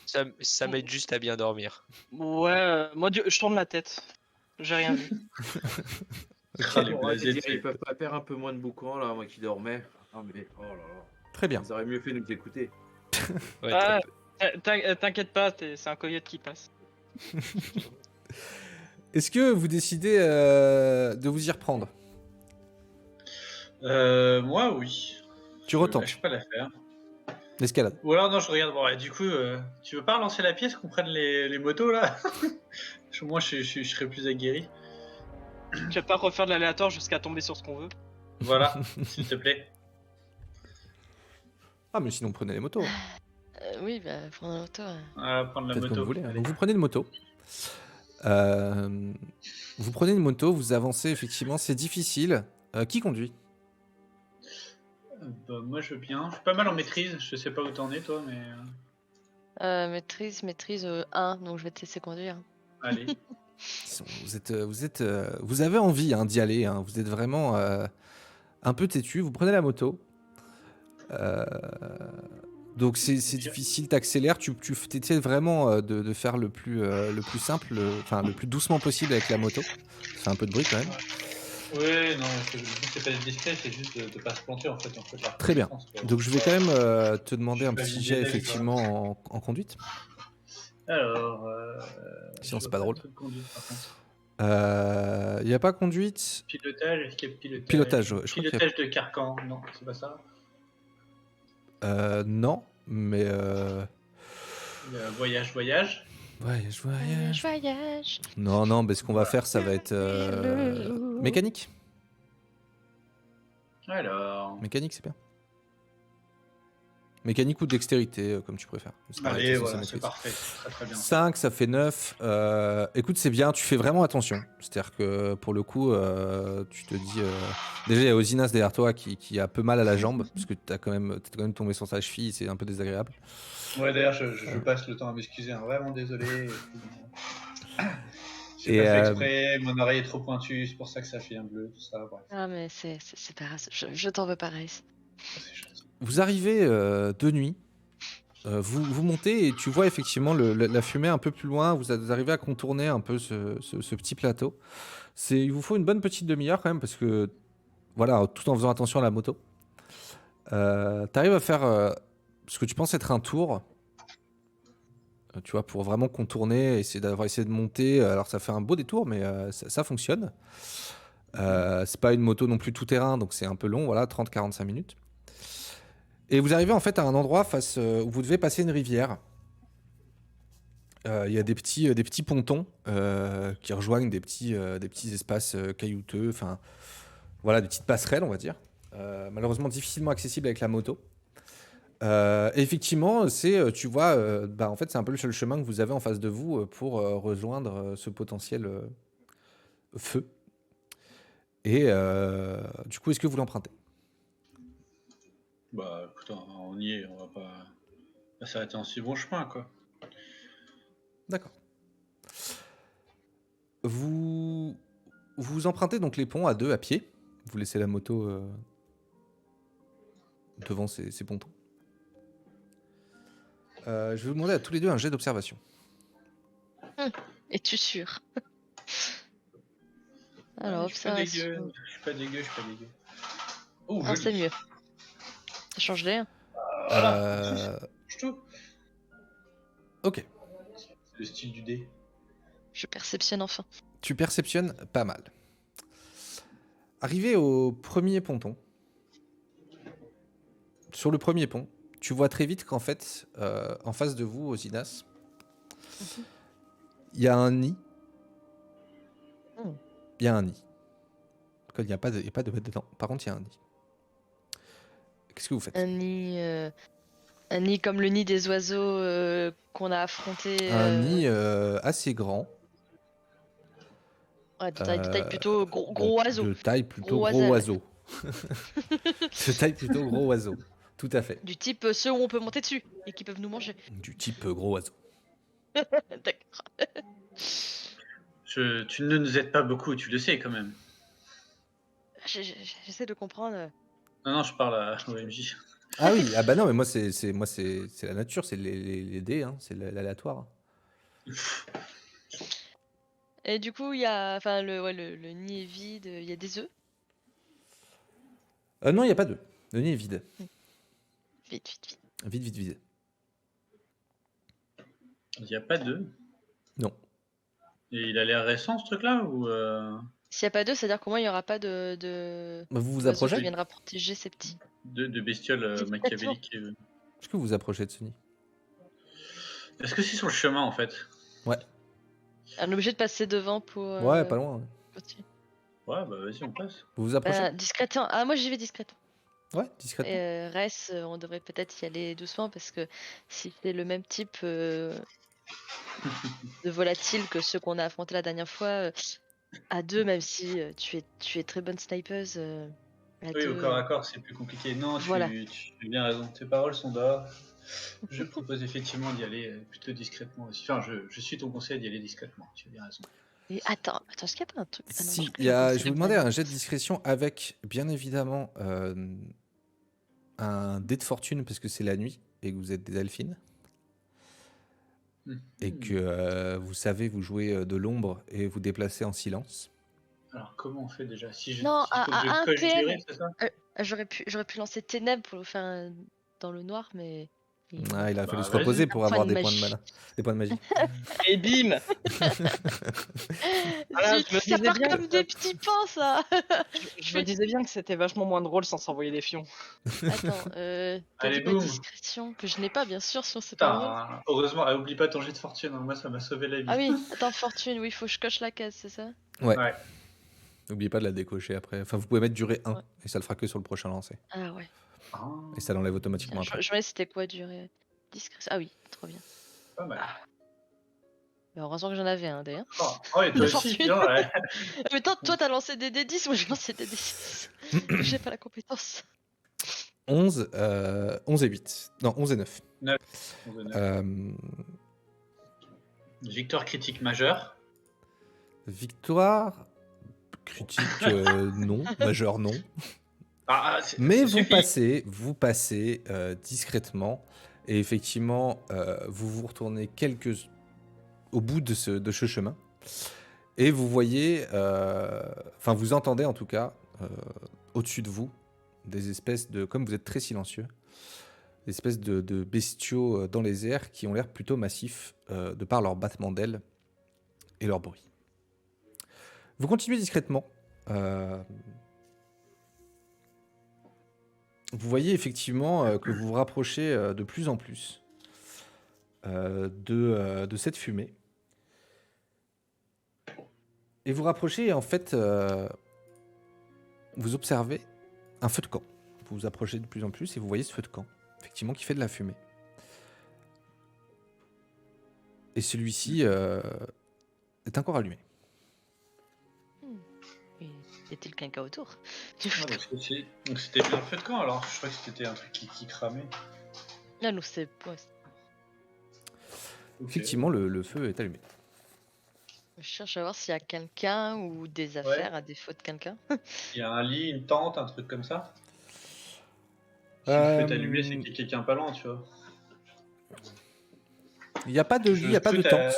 Ça m'aide juste à bien dormir. Ouais, moi je tourne la tête. J'ai rien vu. Ah, les Bon, blasés, ouais, ils peuvent pas faire un peu moins de boucan là, moi qui dormais. Ah mais oh là là. Très bien. Ils auraient mieux fait de nous écouter. Ouais, Ah, t'inquiète pas, c'est un coyote qui passe. Est-ce que vous décidez de vous y reprendre? Moi, oui. Tu Je retentes. lâche pas l'affaire. L'escalade. Ou alors, non, je regarde. Bon, ouais, du coup, tu veux pas relancer la pièce qu'on prenne les motos là? Moi, je serais plus aguerri. Tu vas pas refaire de l'aléatoire jusqu'à tomber sur ce qu'on veut. Voilà, s'il te plaît. Ah, mais sinon, prenez les motos. Oui, bah, prendre l'auto. Ouais. On va prendre la Faites moto. comme vous voulez. Hein. Allez. Donc, vous prenez une moto. Vous prenez une moto, vous avancez effectivement, c'est difficile. Qui conduit? Bah, moi, je veux bien. Je suis pas mal en maîtrise. Je sais pas où t'en es, toi, mais. Maîtrise 1, donc je vais te laisser conduire. Allez. Vous avez envie hein, d'y aller. Hein. Vous êtes vraiment un peu têtu. Vous prenez la moto. Donc c'est difficile, t'accélères, tu essaies vraiment de faire le plus simple, le plus doucement possible avec la moto. Ça fait un peu de bruit quand même. Ouais, non, le but c'est pas d'être discret, c'est juste de pas se planter en fait. Très bien. Donc je vais quand même te demander un Je suis petit pas jet vidé, effectivement en conduite. Alors. Sinon, je c'est vois pas drôle. de truc conduite, par contre. Il n'y a pas conduite. Pilotage, est-ce qu'il y a pilotage? Pilotage, ouais, je crois qu'il y a- Pilotage de carcan, non, c'est pas ça. Non, mais Il y a voyage. voyage. Voyage. Non, mais ce qu'on va faire, ça va être mécanique. Alors. Mécanique, c'est bien. Mécanique ou dextérité, comme tu préfères. C'est pareil, Allez, de toute façon, voilà, ça c'est maîtrise. parfait. Très bien. 5, ça fait 9. Écoute, c'est bien, tu fais vraiment attention. C'est-à-dire que pour le coup, tu te dis. Déjà, il y a Osinas derrière toi qui a un peu mal à la jambe, parce que t'es quand même tombé sur sa cheville, c'est un peu désagréable. Ouais, d'ailleurs, je passe le temps à m'excuser, hein, vraiment désolé. J'ai Et, pas fait exprès, mon oreille est trop pointue, c'est pour ça que ça fait un bleu, tout ça, bref. Ah, mais c'est pas grave, je t'en veux pareil. C'est chouette. Vous arrivez de nuit, vous montez et tu vois effectivement la fumée un peu plus loin. Vous arrivez à contourner un peu ce petit plateau. Il vous faut une bonne petite demi-heure quand même parce que, voilà, tout en faisant attention à la moto. Tu arrives à faire ce que tu penses être un tour. Tu vois, pour vraiment contourner, essayer de monter. Alors ça fait un beau détour, mais ça fonctionne. C'est pas une moto non plus tout terrain, donc c'est un peu long, voilà, 30-45 minutes. Et vous arrivez en fait à un endroit où vous devez passer une rivière. Il y a des petits pontons qui rejoignent des petits espaces caillouteux, enfin voilà, des petites passerelles on va dire. Malheureusement difficilement accessibles avec la moto. Et effectivement, tu vois, en fait c'est un peu le seul chemin que vous avez en face de vous pour rejoindre ce potentiel feu. Et du coup, est-ce que vous l'empruntez? Bah écoute, on y est, on va pas s'arrêter en si bon chemin, quoi. D'accord. Vous empruntez donc les ponts à deux à pied. Vous laissez la moto devant ces pontons. Je vais vous demander à tous les deux un jet d'observation. Es-tu sûr? Alors, je suis pas observation. dégueu. Je suis pas dégueu, je suis pas dégueu. Oh, Ah, joli. c'est mieux. Ça change d'air. Voilà, Euh, je tout. ok. C'est le style du dé. Je perceptionne enfin. Tu perceptionnes pas mal. Arrivé au premier ponton, sur le premier pont, tu vois très vite qu'en fait, en face de vous, Osinas, il y a un nid. Hmm. Il y a un nid. Il n'y a pas de bête dedans. Par contre, il y a un nid. Qu'est-ce que vous faites? Un nid comme le nid des oiseaux qu'on a affronté. Un nid assez grand. Ouais, de taille plutôt gros oiseau. De taille plutôt Gros gros oiseau. oiseau. De taille plutôt gros oiseau. Tout à fait. Du type ceux où on peut monter dessus et qui peuvent nous manger. Du type gros oiseau. D'accord. Tu ne nous aides pas beaucoup, tu le sais quand même. J'essaie de comprendre. Non, je parle à OMJ. Ah oui, ah bah non, mais moi c'est la nature, c'est les dés, hein, c'est l'aléatoire. Et du coup, il y a. Enfin, le nid est vide, il y a des œufs. Non, il n'y a pas d'œuf. Le nid est vide. Vite. Vide. Il n'y a pas d'œuf. Non. Et il a l'air récent ce truc-là ou S'il n'y a pas d'œufs, c'est-à-dire qu'au moins il n'y aura pas de Bah, vous vous d'oiseau qui approchez? viendra protéger ses petits. de bestioles Discrètement. machiavéliques Est-ce que vous vous approchez de ce nid? Est-ce que c'est sur le chemin en fait? Ouais. On est obligé de passer devant pour. Ouais, pas loin. Ouais. continuer. Ouais, bah vas-y, on passe. Vous vous approchez? Discrètement. Ah, moi j'y vais discrètement. Ouais, discrètement. Reste, on devrait peut-être y aller doucement parce que si c'est le même type de volatile que ceux qu'on a affrontés la dernière fois, à deux, même si tu es très bonne snipeuse, à Oui, deux, au corps à corps, c'est plus compliqué. Non, Voilà. tu as bien raison. Tes paroles sont d'or. Je propose effectivement d'y aller plutôt discrètement aussi. Enfin, je suis ton conseil d'y aller discrètement. Tu as bien raison. Et attends, est-ce qu'il n'y a pas un truc? Ah non, Si, j'ai plus il y la a, pensée je vais vous de demander Brian. un jet de discrétion avec, bien évidemment, un dé de fortune parce que c'est la nuit et que vous êtes des elfines et que vous savez vous jouer de l'ombre et vous déplacer en silence. Alors, comment on fait déjà? Si Non, s'il faut que je un coche PM. durée, c'est ça? J'aurais pu lancer ténèbres pour le faire dans le noir, mais. Ah, il a Bah, fallu se vas-y. reposer pour Un avoir point de des points de magie. mana, des points de magie. Et bim. Voilà, Zut, je me ça disais part bien comme des petits pains, ça. Je me disais bien que c'était vachement moins drôle sans s'envoyer des fions. Attends, t'as Allez, dit quoi? boum. Discrétion que je n'ai pas, bien sûr, sinon c'est pas drôle. Putain, heureusement, oublie pas ton jet de fortune. Hein. Moi, ça m'a sauvé la vie. Ah oui, attends, fortune, oui, faut que je coche la case, c'est ça? Ouais. Ouais. N'oubliez pas de la décocher après. Enfin, vous pouvez mettre durée 1 Ouais. et ça le fera que sur le prochain lancer. Ah ouais. Ah, Et ça l'enlève Tiens, automatiquement je après. me demandais c'était quoi durée. Discrétion. Ah oui, trop bien. pas mal. Mais heureusement que j'en avais un d'ailleurs. Oh, et toi De aussi, fortune. non, ouais. Mais toi t'as lancé des D10, moi j'ai lancé des D6. J'ai pas la compétence. 11, 11 et 8. Non, 11 et 9. Victoire critique majeure. Victoire critique, non. Majeur, non. Mais vous passez discrètement. Et effectivement, vous vous retournez au bout de ce chemin. Et vous voyez, enfin vous entendez en tout cas, au-dessus de vous, des espèces de, comme vous êtes très silencieux, des espèces de bestiaux dans les airs qui ont l'air plutôt massifs de par leur battement d'ailes et leur bruit. Vous continuez discrètement. Vous voyez effectivement que vous vous rapprochez de plus en plus de cette fumée. Et vous rapprochez et en fait, vous observez un feu de camp. Vous vous approchez de plus en plus et vous voyez ce feu de camp, effectivement, qui fait de la fumée. Et celui-ci est encore allumé. Y a-t-il quelqu'un autour? Donc c'était bien un feu de camp alors. Je crois que c'était un truc qui cramait. Ah non, c'est. Ouais. Okay. Effectivement, le feu est allumé. Je cherche à voir s'il y a quelqu'un ou des affaires à défaut de quelqu'un. Il y a un lit, une tente, un truc comme ça. Si le feu est allumé, c'est qu'il y a quelqu'un pas loin, tu vois. Il n'y a pas de lit, il n'y a pas de tente.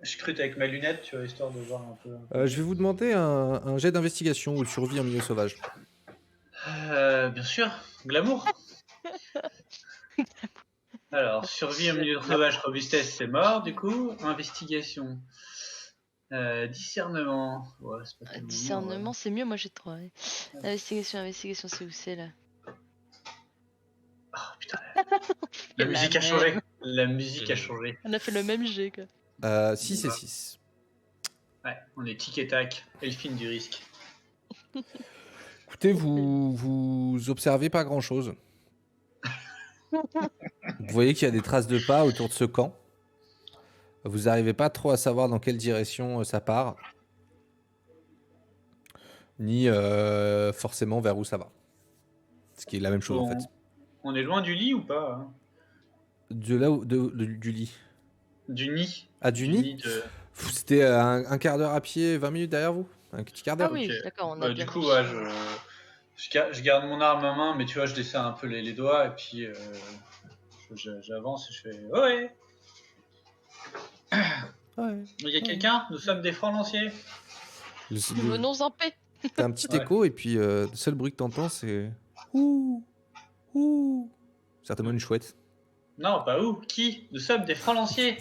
scrute avec ma lunette, tu vois, histoire de voir un peu. Je vais vous demander un jet d'investigation ou de survie en milieu sauvage. Bien sûr, glamour. Alors, survie en milieu sauvage, robustesse, c'est mort, du coup. Investigation. Discernement. Ouais, c'est pas tellement Discernement, mort, c'est mieux, moi j'ai 3. Ouais. Investigation, c'est où c'est là? Oh putain. La musique a changé. La musique a changé. On a fait le même jet quoi. 6 et 6. Ouais, on est tic et tac. Elfine du risque. Écoutez, vous observez pas grand-chose. Vous voyez qu'il y a des traces de pas autour de ce camp. Vous n'arrivez pas trop à savoir dans quelle direction ça part. Ni forcément vers où ça va. Ce qui est la même chose en fait. On est loin du lit ou pas hein? De là où, du lit. Du nid. Ah, du nid C'était un quart d'heure à pied, 20 minutes derrière vous. Un petit quart d'heure. Ah oui, Ok. d'accord, on a bien Du coup, vu. ouais, je garde mon arme à main, mais tu vois, je desserre un peu les doigts et puis j'avance et je fais ouais. Ouais. Il y a quelqu'un? Nous sommes des francs lanciers. Nous venons en paix. T'as un petit Ouais. écho et puis le seul bruit que t'entends c'est ouh ouh. Certainement une chouette. Non, pas où? Qui? Nous sommes des francs lanciers.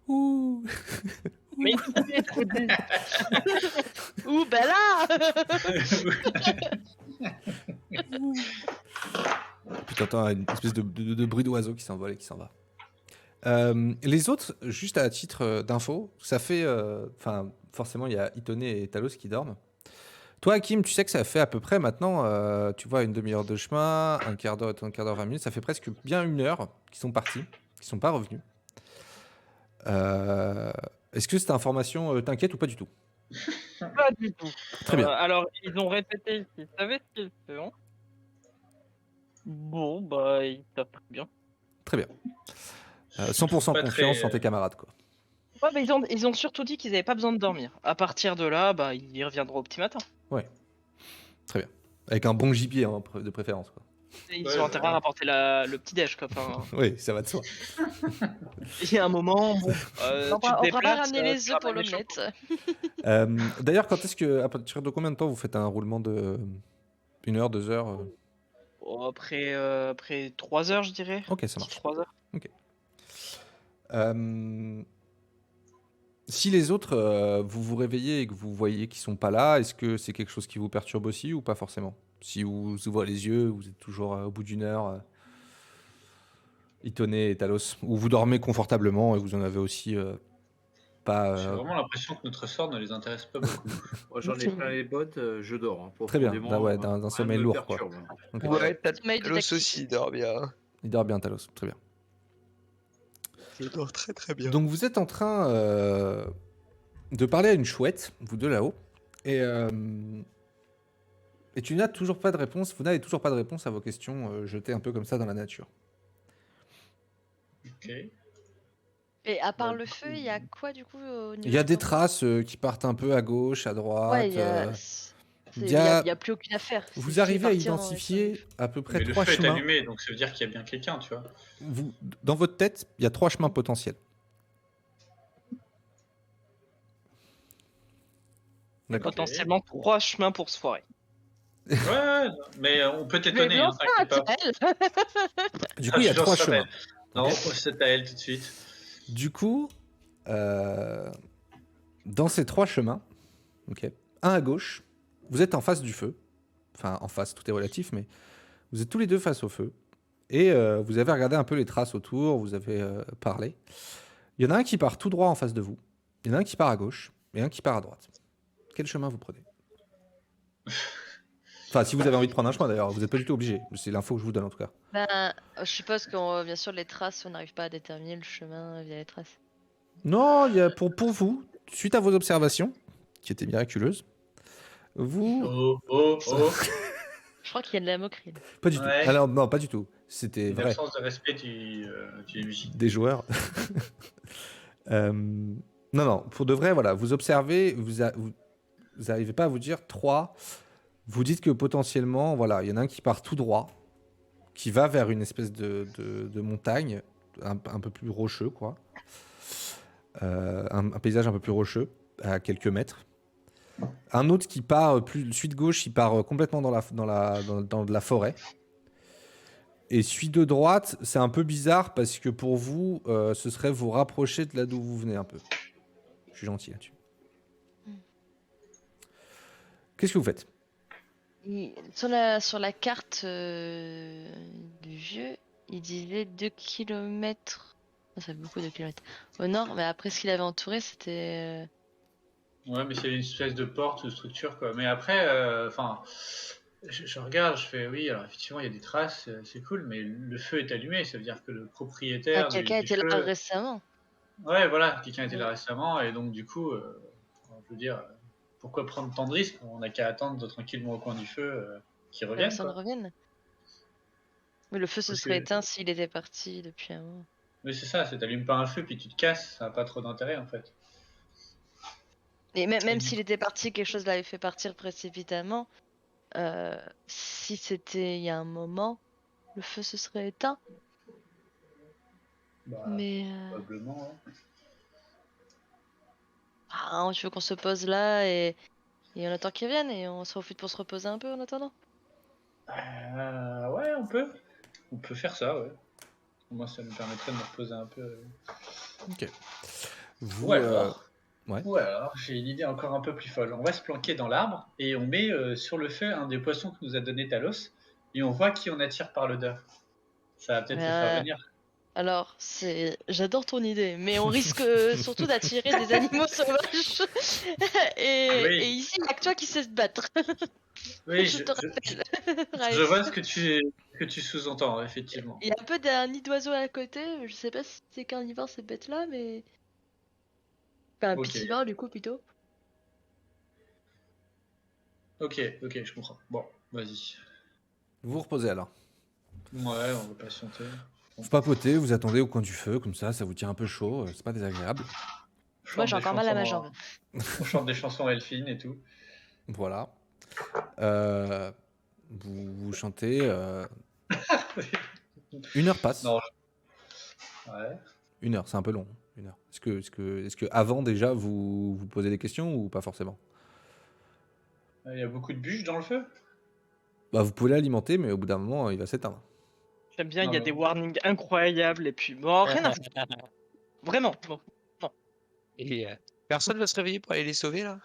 Ouh. Mais Ouh, ben là. Puis t'entends une espèce de bruit d'oiseau qui s'envole et qui s'en va. Les autres, juste à titre d'info, ça fait... Enfin, forcément, il y a Itone et Talos qui dorment. Toi, Hakim, tu sais que ça fait à peu près maintenant, tu vois, une demi-heure de chemin, un quart d'heure, 20 minutes, ça fait presque bien 1 heure qu'ils sont partis, qu'ils sont pas revenus. Est-ce que cette information t'inquiète ou pas du tout? pas du tout. Très bien. Alors, ils ont répété qu'ils savaient ce qu'ils font. Bon, bah, ils savent très bien. Très bien. 100% Pas confiance très, en tes camarades, quoi. Ouais, mais ils ont surtout dit qu'ils avaient pas besoin de dormir. À partir de là, bah, ils reviendront au petit matin. Très bien. Avec un bon gibier, hein, de préférence, quoi. Et ils Ouais, sont intérêts à ouais. rapporter le petit déj, quoi. Enfin, Oui, ça va de soi. il y a un moment, bon, On tu te va pas déplaces, ramener les tu œufs pour ramènes les l'omelette. D'ailleurs, quand est-ce que, à partir de combien de temps vous faites un roulement de 1 heure, 2 heures Oh, après 3 heures, je dirais. Ok, ça marche. 3 heures. Si les autres, vous vous réveillez et que vous voyez qu'ils sont pas là, est-ce que c'est quelque chose qui vous perturbe aussi ou pas forcément? Si vous ouvrez les yeux, vous êtes toujours au bout d'une heure, Itone et Talos, ou vous dormez confortablement et vous en avez aussi pas. J'ai vraiment l'impression que notre sort ne les intéresse pas beaucoup. Moi, j'en ai plein les bottes, je dors. Hein, Très bien, profondément, ouais, d'un rien sommeil me lourd, quoi. perturbe. Ok. Ouais, Sommeil Talos détective. aussi, il dort bien. Il dort bien, Talos, très bien. Je dors très très bien. Donc vous êtes en train de parler à une chouette, vous deux là-haut, et tu n'as toujours pas de réponse. Vous n'avez toujours pas de réponse à vos questions jetées un peu comme ça dans la nature. Ok. Et à part Ouais, le feu, il y a quoi du coup au niveau Il y a du des camp? traces qui partent un peu à gauche, à droite. Ouais, il y a... il y a- il y a plus aucune affaire. Vous C'est arrivez à parti en- identifier à peu près Mais le 3 feu est chemins. allumé, donc ça veut dire qu'il y a bien quelqu'un, tu vois. Dans votre tête, il y a 3 chemins potentiels. D'accord. Potentiellement 3 chemins pour se foirer. Ouais, mais on peut t'étonner, Mais hein, non, t'inquiète pas. Du coup, il y a je pense 3 que ça va chemins. être- Non, Ok. c'est à elle tout de suite. Du coup, dans ces 3 chemins, ok, un à gauche, vous êtes en face du feu. Enfin, en face, tout est relatif, mais vous êtes tous les deux face au feu. Et vous avez regardé un peu les traces autour, vous avez parlé. Il y en a un qui part tout droit en face de vous. Il y en a un qui part à gauche et un qui part à droite. Quel chemin vous prenez? Enfin, si vous avez envie de prendre un chemin d'ailleurs, vous n'êtes pas du tout obligé. C'est l'info que je vous donne en tout cas. Ben, je suppose que bien sûr les traces, on n'arrive pas à déterminer le chemin via les traces. Non, il y a pour vous, suite à vos observations, qui étaient miraculeuses, vous... Oh. Je crois qu'il y a de la moquerie. Là. Pas du tout. Ouais. Alors, non, pas du tout. C'était Une vrai. absence de respect du MJ. Des joueurs. Non, pour de vrai, voilà, vous observez, vous n'arrivez pas à vous dire 3. Vous dites que potentiellement, voilà, il y en a un qui part tout droit, qui va vers une espèce de montagne, un peu plus rocheux, quoi. Un paysage un peu plus rocheux, à quelques mètres. Un autre qui part celui de gauche, il part complètement dans de la forêt. Et celui de droite, c'est un peu bizarre parce que pour vous, ce serait vous rapprocher de là d'où vous venez un peu. Je suis gentil là-dessus. Qu'est-ce que vous faites? Sur la carte du vieux, il disait 2 kilomètres. Ça fait beaucoup de kilomètres. Au nord, mais après ce qu'il avait entouré, c'était. Ouais, mais c'est une espèce de porte ou de structure, quoi. Mais après, enfin, je regarde, je fais oui, alors effectivement, il y a des traces, c'est cool, mais le feu est allumé, ça veut dire que le propriétaire Quelqu'un du était là feu. récemment. Ouais, voilà, quelqu'un était là Ouais. récemment, et donc du coup, je veux dire, pourquoi prendre tant de risques? On n'a qu'à attendre tranquillement au coin du feu qu'il Que revienne, personne ne quoi. revienne. Mais le feu se Parce serait que, éteint s'il était parti depuis un moment. mais c'est ça, t'allumes pas un feu puis tu te casses, ça n'a pas trop d'intérêt en fait. Et même, Et même du s'il était parti, quelque chose l'avait fait partir précipitamment. Si c'était il y a un moment, le feu se serait éteint. bah, Mais probablement, ouais. tu veux qu'on se pose là et on attend qu'il vienne et on se profite pour se reposer un peu en attendant. Ouais, on peut faire ça, ouais. Moi, ça me permettrait de me reposer un peu. Ok. Ou Vous, alors, ouais. ou alors, j'ai une idée encore un peu plus folle. On va se planquer dans l'arbre et on met sur le feu un des poissons que nous a donné Talos et on voit qui on attire par l'odeur. Ça va peut-être le faire Euh, venir. alors, j'adore ton idée, mais on risque surtout d'attirer des animaux sauvages. Et Oui, ici, il n'y a que toi qui sais se battre. oui, Je te rappelle, je vois Raes. que tu sous-entends, effectivement. Il y a un peu d'un nid d'oiseau à côté. Je sais pas si c'est carnivore ces bêtes-là, mais. Enfin, Ok, piscivore du coup plutôt. ok, je comprends. Bon, vas-y. Vous vous reposez alors. Ouais, on va patienter. Vous papotez, vous attendez au coin du feu, comme ça vous tient un peu chaud, c'est pas désagréable. On Moi, chante j'ai des encore mal à ma chansons, jambe. on chante des chansons elfines et tout. Voilà. Vous chantez. 1 heure passe. Non, ouais. 1 heure, c'est un peu long. 1 heure. Est-ce que avant déjà vous posez des questions ou pas forcément? Il y a beaucoup de bûches dans le feu? Bah, vous pouvez l'alimenter, mais au bout d'un moment, il va s'éteindre. J'aime bien, il Non, y a mais des bon. warnings incroyables et puis bon, rien à foutre. Vraiment. Bon. Et personne va se réveiller pour aller les sauver là?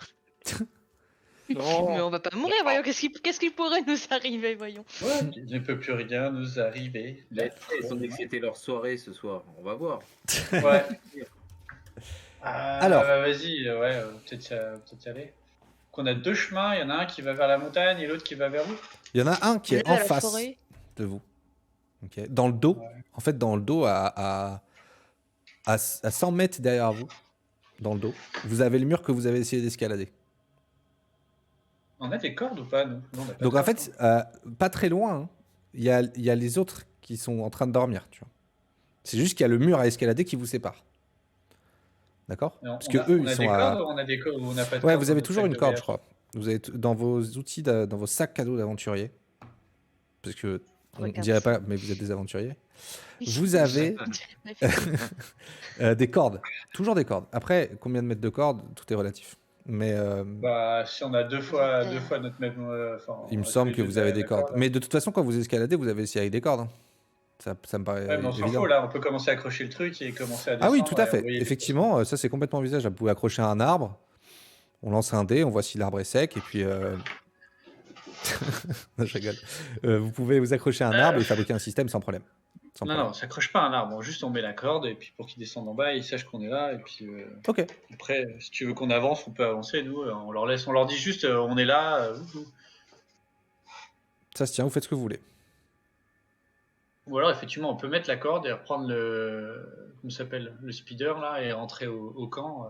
Non. Mais on va pas mourir, voyons. Qu'est-ce qui pourrait nous arriver, voyons. Ouais, il ne peut plus rien nous arriver. Ils ont dit que c'était leur soirée ce soir. On va voir. Ouais. Alors. Vas-y, ouais, peut-être y aller. Qu'on a 2 chemins, il y en a un qui va vers la montagne et l'autre qui va vers où? Il y en a un qui On est à en la face forêt. de vous. Ok. Dans le dos. Ouais. En fait, dans le dos, à 100 mètres derrière vous, dans le dos, vous avez le mur que vous avez essayé d'escalader. On a des cordes ou pas, nous? Non, on a pas de Donc en cordes, fait, pas très loin, hein, il y a les autres qui sont en train de dormir. Tu vois. C'est juste qu'il y a le mur à escalader qui vous sépare. D'accord? hein. Parce que eux, On ils a sont des cordes à. ou on a des cordes ou on n'a pas de Ouais, cordes vous dans avez notre toujours sac une de corde, je voyage? crois. Vous avez dans vos outils, dans vos sacs cadeaux d'aventurier. Parce que on Regarde dirait ça. pas, mais vous êtes des aventuriers. Vous avez des cordes. Toujours des cordes. Après, combien de mètres de cordes, tout est relatif. Mais Bah, si on a deux fois notre même. il me Tous semble les que deux vous avez des la cordes. corde. Mais de toute façon, quand vous escaladez, vous avez essayé avec des cordes. Hein. Ça me paraît Ouais, mais on s'en évident. fout là, on peut commencer à accrocher le truc et commencer à Ah oui, descendre tout à et fait. envoyer des Effectivement, ça c'est complètement envisageable. Vous pouvez accrocher à un arbre, on lance un dé, on voit si l'arbre est sec, et puis. Non, je rigole. Vous pouvez vous accrocher à un arbre et fabriquer un système sans problème. Sans Non, problème. non, ça s'accroche pas à un arbre, juste on met la corde et puis pour qu'il descende en bas, ils sachent qu'on est là et puis Ok. après, si tu veux qu'on avance, on peut avancer, nous, on leur dit juste on est là. Ça se tient, vous faites ce que vous voulez. Ou alors effectivement, on peut mettre la corde et reprendre comment ça s'appelle, le speeder là et rentrer au camp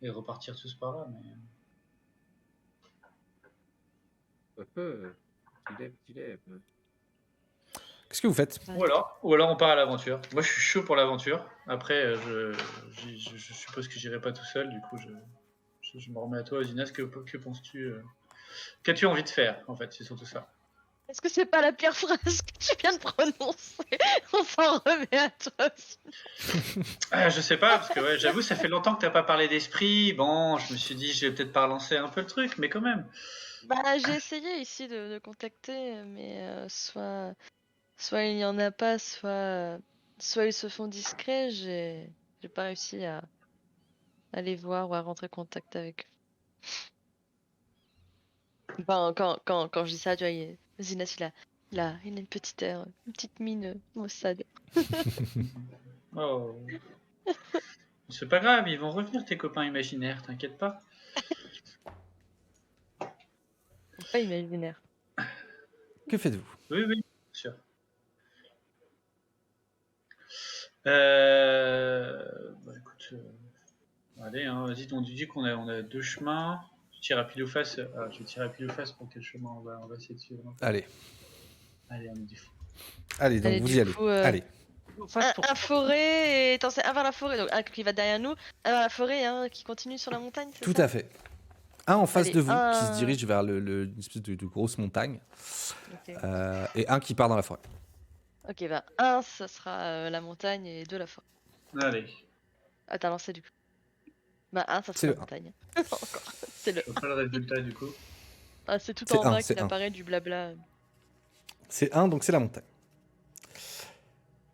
et repartir tous par là. Mais... Tu lèves. Qu'est-ce que vous faites? Ou alors on part à l'aventure. Moi, je suis chaud pour l'aventure. Après, je suppose que j'irai pas tout seul. Du coup, je me remets à toi, Osinas. Que penses-tu Qu'as-tu envie de faire, en fait? C'est surtout ça. Est-ce que c'est pas la pire phrase que tu viens de prononcer? On s'en remet à toi aussi. Ah, je sais pas, parce que ouais, j'avoue, ça fait longtemps que t'as pas parlé d'esprit. Bon, je me suis dit, je vais peut-être pas relancer un peu le truc, mais quand même. Bah, j'ai essayé ici de contacter, mais soit il y en a pas, soit ils se font discrets. J'ai pas réussi à les voir ou à rentrer en contact avec eux. Enfin, quand je dis ça, tu vois, Zinas, il a une petite air, une petite mine maussade. Oh. C'est pas grave, ils vont revenir tes copains imaginaires, t'inquiète pas. Pas imaginaire. Que faites-vous? Oui, oui, bien sûr. Bah écoute, allez, hein, vas-y, on dit qu'on a deux chemins. Je tire à pile ou face. Ah, je vais tirer à pile ou face pour quel chemin on va essayer de suivre. Allez, Allez, on est des fous. allez, donc Allez, vous du y allez. coup, Allez, Un forêt et attends, c'est un vers la forêt, donc un qui va derrière nous, un vers la forêt et un qui continue sur la montagne, c'est tout ça? à fait. Un en face Allez, de vous qui se un- dirige vers une espèce de grosse montagne Ok, et un qui part dans la forêt. ok, bah un, ça sera la montagne et deux la forêt. Allez, Ah, t'as lancé du coup. Bah un, ça C'est sera le la montagne. Encore, c'est le je vois pas le résultat du coup. Ah, c'est tout C'est en un, bas c'est qu'il un. apparaît du blabla. C'est un, donc c'est la montagne.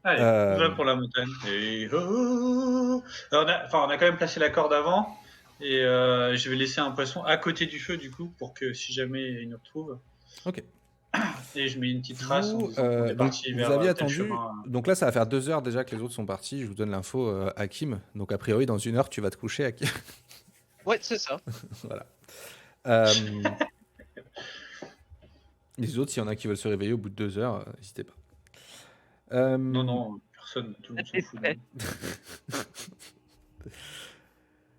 Allez, Euh, va pour la montagne. Et oh. Alors, on a quand même placé la corde avant. Et je vais laisser un poisson à côté du feu du coup pour que si jamais il nous retrouve. Ok. Et je mets une petite trace en Vous, disant qu'on est donc, parti vous vers aviez tel attendu. chemin. Donc là, ça va faire 2 heures déjà que les autres sont partis. Je vous donne l'info, Hakim. Donc a priori, dans 1 heure, tu vas te coucher, Hakim. Ouais, c'est ça. Voilà. Euh, les autres, s'il y en a qui veulent se réveiller au bout de 2 heures, n'hésitez pas. Non, non, personne, tout le monde s'en fout. Ouais.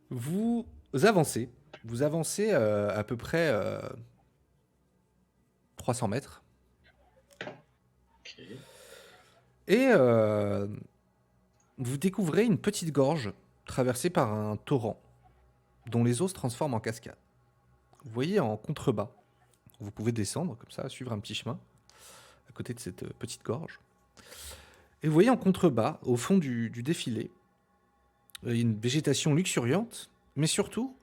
Vous avancez. Vous avancez à peu près 300 mètres. Ok. Et vous découvrez une petite gorge traversée par un torrent dont les eaux se transforment en cascade. Vous voyez en contrebas. Vous pouvez descendre comme ça, suivre un petit chemin à côté de cette petite gorge. Et vous voyez en contrebas, au fond du défilé, une végétation luxuriante, mais surtout,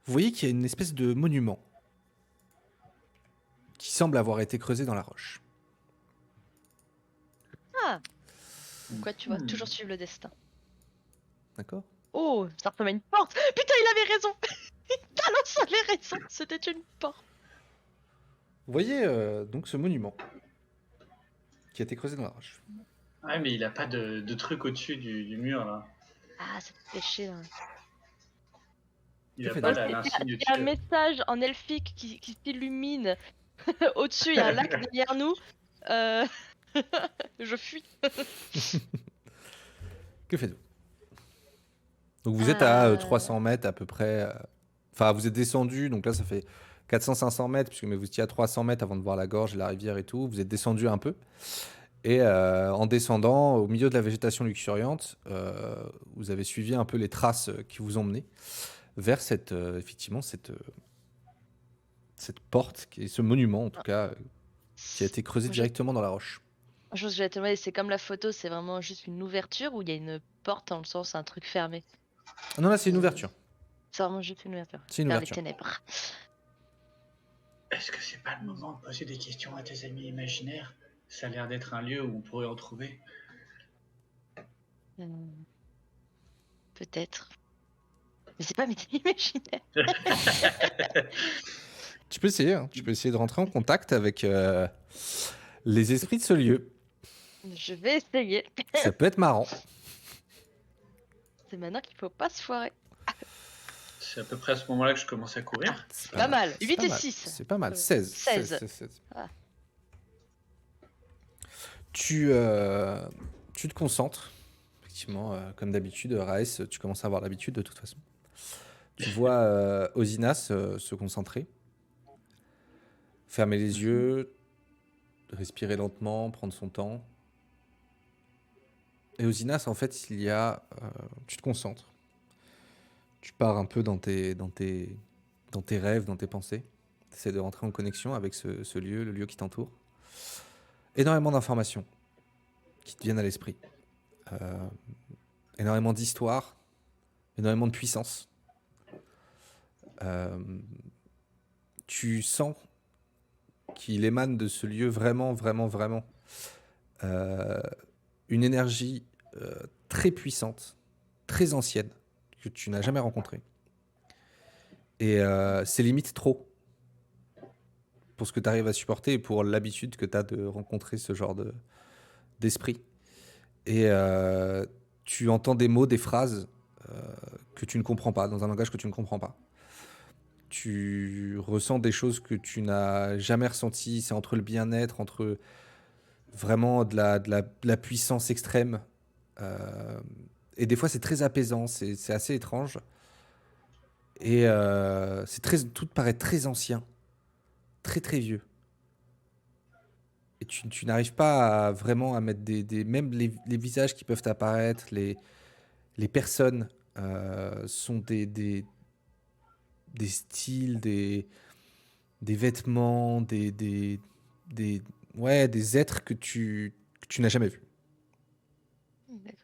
vous voyez qu'il y a une espèce de monument qui semble avoir été creusé dans la roche. Ah, pourquoi tu vas toujours suivre le destin? D'accord? Oh, ça ressemble à une porte. Putain, il avait raison. Talos avait raison. C'était une porte. Vous voyez donc ce monument qui a été creusé dans la roche. Ouais, mais il a pas de truc au-dessus du mur là. Ah, c'est péché. Là. Il Que a fait pas donc l'insigne Il y a un dessus. message en elfique qui s'illumine. Au-dessus, il y a un lac derrière nous. Je fuis. Que faites-vous? Donc vous êtes à Euh. 300 mètres à peu près. Enfin, vous êtes descendu, donc là ça fait 400-500 mètres, puisque mais vous étiez à 300 mètres avant de voir la gorge et la rivière et tout. Vous êtes descendu un peu. Et en descendant, au milieu de la végétation luxuriante, vous avez suivi un peu les traces qui vous ont mené vers effectivement cette porte, ce monument en tout cas, qui a été creusé Moi, directement dans la roche. chose que j'allais te demander, c'est comme la photo, c'est vraiment juste une ouverture ou il y a une porte dans le sens un truc fermé? Ah non, là c'est une ouverture. C'est vraiment juste une ouverture. C'est une Vers ouverture. les ténèbres. Est-ce que c'est pas le moment de poser des questions à tes amis imaginaires? Ça a l'air d'être un lieu où on pourrait en trouver. Peut-être. Mais c'est pas mes imaginaires. Tu peux essayer, hein. Tu peux essayer de rentrer en contact avec les esprits de ce lieu. Je vais essayer. Ça peut être marrant. C'est maintenant qu'il faut pas se foirer. C'est à peu près à ce moment-là que je commence à courir. C'est Pas mal. C'est 8 pas et mal. 6. C'est pas mal. 16. 16. Ah. Tu te concentres. Effectivement, comme d'habitude, Raes, tu commences à avoir l'habitude de toute façon. Tu vois Osinas se concentrer. Fermer les yeux. Respirer lentement, prendre son temps. Et Osinas, en fait, tu te concentres. Tu pars un peu dans tes rêves, dans tes pensées. Tu de rentrer en connexion avec ce lieu, le lieu qui t'entoure. Énormément d'informations qui te viennent à l'esprit. Euh, énormément d'histoires, énormément de puissance. Euh, tu sens qu'il émane de ce lieu vraiment, vraiment, vraiment euh, une énergie très puissante, très ancienne, que tu n'as jamais rencontrée. Et c'est limite trop pour ce que tu arrives à supporter et pour l'habitude que tu as de rencontrer ce genre d'esprit. Et tu entends des mots, des phrases que tu ne comprends pas, dans un langage que tu ne comprends pas. Tu ressens des choses que tu n'as jamais ressenties. C'est entre le bien-être, entre vraiment de la puissance extrême. Et des fois, c'est très apaisant, c'est assez étrange. Et tout paraît très ancien, très très vieux. Et tu n'arrives pas vraiment à mettre même les visages qui peuvent apparaître, les personnes sont des styles, des vêtements, des êtres que tu n'as jamais vus. D'accord.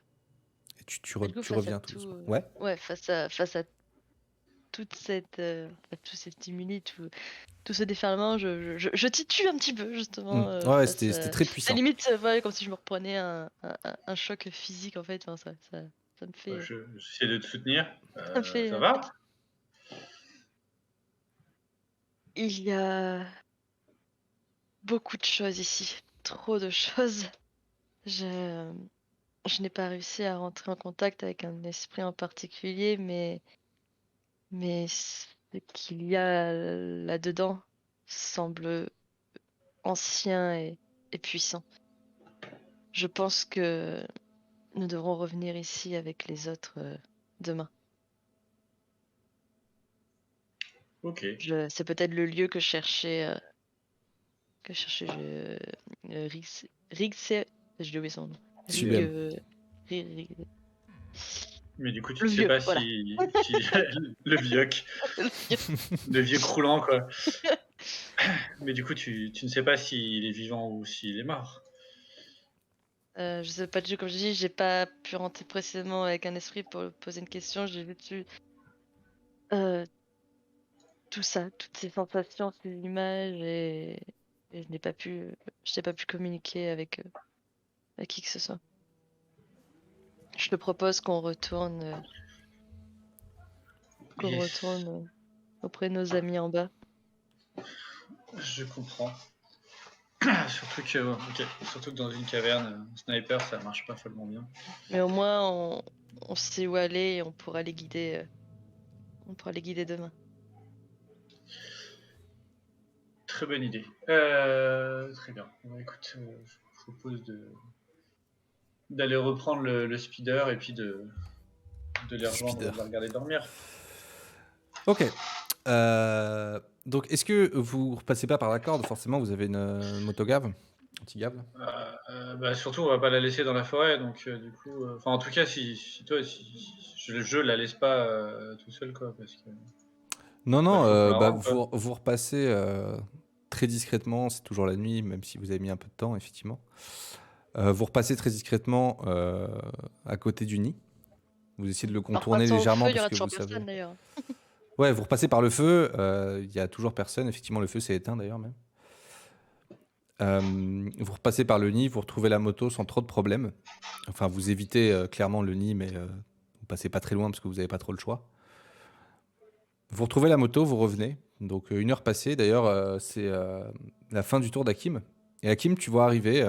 Et tu Du coup, tu face à reviens tout tout, doucement. Ouais. ouais, face à toute cette, tous ces stimuli, tout ce déferlement, je titube un petit peu justement Ouais, face c'était très c'est puissant. limite, ouais, comme si je me reprenais un choc physique en fait. Enfin, ça me fait, J'essaie de te soutenir. ça me fait Ça en va? fait. Il y a beaucoup de choses ici, trop de choses. Je, je n'ai pas réussi à rentrer en contact avec un esprit en particulier, mais ce qu'il y a là-dedans semble ancien et puissant. Je pense que nous devrons revenir ici avec les autres demain. Ok. C'est peut-être le lieu que cherchait Rigse, j'ai oublié son nom. Sublime. Rig- Mais du coup, tu Le ne sais vieux, pas voilà. si le vioc, le vieux croulant, quoi. Mais du coup, tu ne sais pas s'il est vivant ou s'il est mort. Je sais pas du tout, comme je dis, j'ai pas pu rentrer précisément avec un esprit pour poser une question. J'ai vécu tout ça, toutes ces sensations, ces images, et je n'ai pas pu communiquer avec qui que ce soit. Je te propose qu'on Yes. retourne auprès de nos amis en bas. Je comprends. Surtout que dans une caverne, un sniper, ça marche pas follement bien. Mais au moins, on sait où aller et on pourra les guider demain. Très bonne idée. Très bien. Bon, écoute, je vous propose d'aller reprendre le speeder et puis de les rejoindre, Speeder. de les regarder dormir. Ok. Donc, est-ce que vous repassez pas par la corde? Forcément, vous avez une motogave, anti-gave. Bah, surtout, on va pas la laisser dans la forêt, donc du coup, en tout cas, si je la laisse pas tout seul, quoi, parce que Non, bah, non, faut qu'on la rende, quoi. vous repassez très discrètement, c'est toujours la nuit, même si vous avez mis un peu de temps, effectivement. Vous repassez très discrètement à côté du nid. Vous essayez de le En contourner repassant au légèrement feu, il y parce aura que toujours vous savez. personne d'ailleurs. Ouais, vous repassez par le feu, il y a toujours personne. Effectivement, le feu s'est éteint d'ailleurs même. Vous repassez par le nid, vous retrouvez la moto sans trop de problèmes. Enfin, vous évitez clairement le nid, mais vous passez pas très loin parce que vous n'avez pas trop le choix. Vous retrouvez la moto, vous revenez. Donc 1 heure passée, d'ailleurs, c'est la fin du tour d'Hakim. Et Hakim, tu vois arriver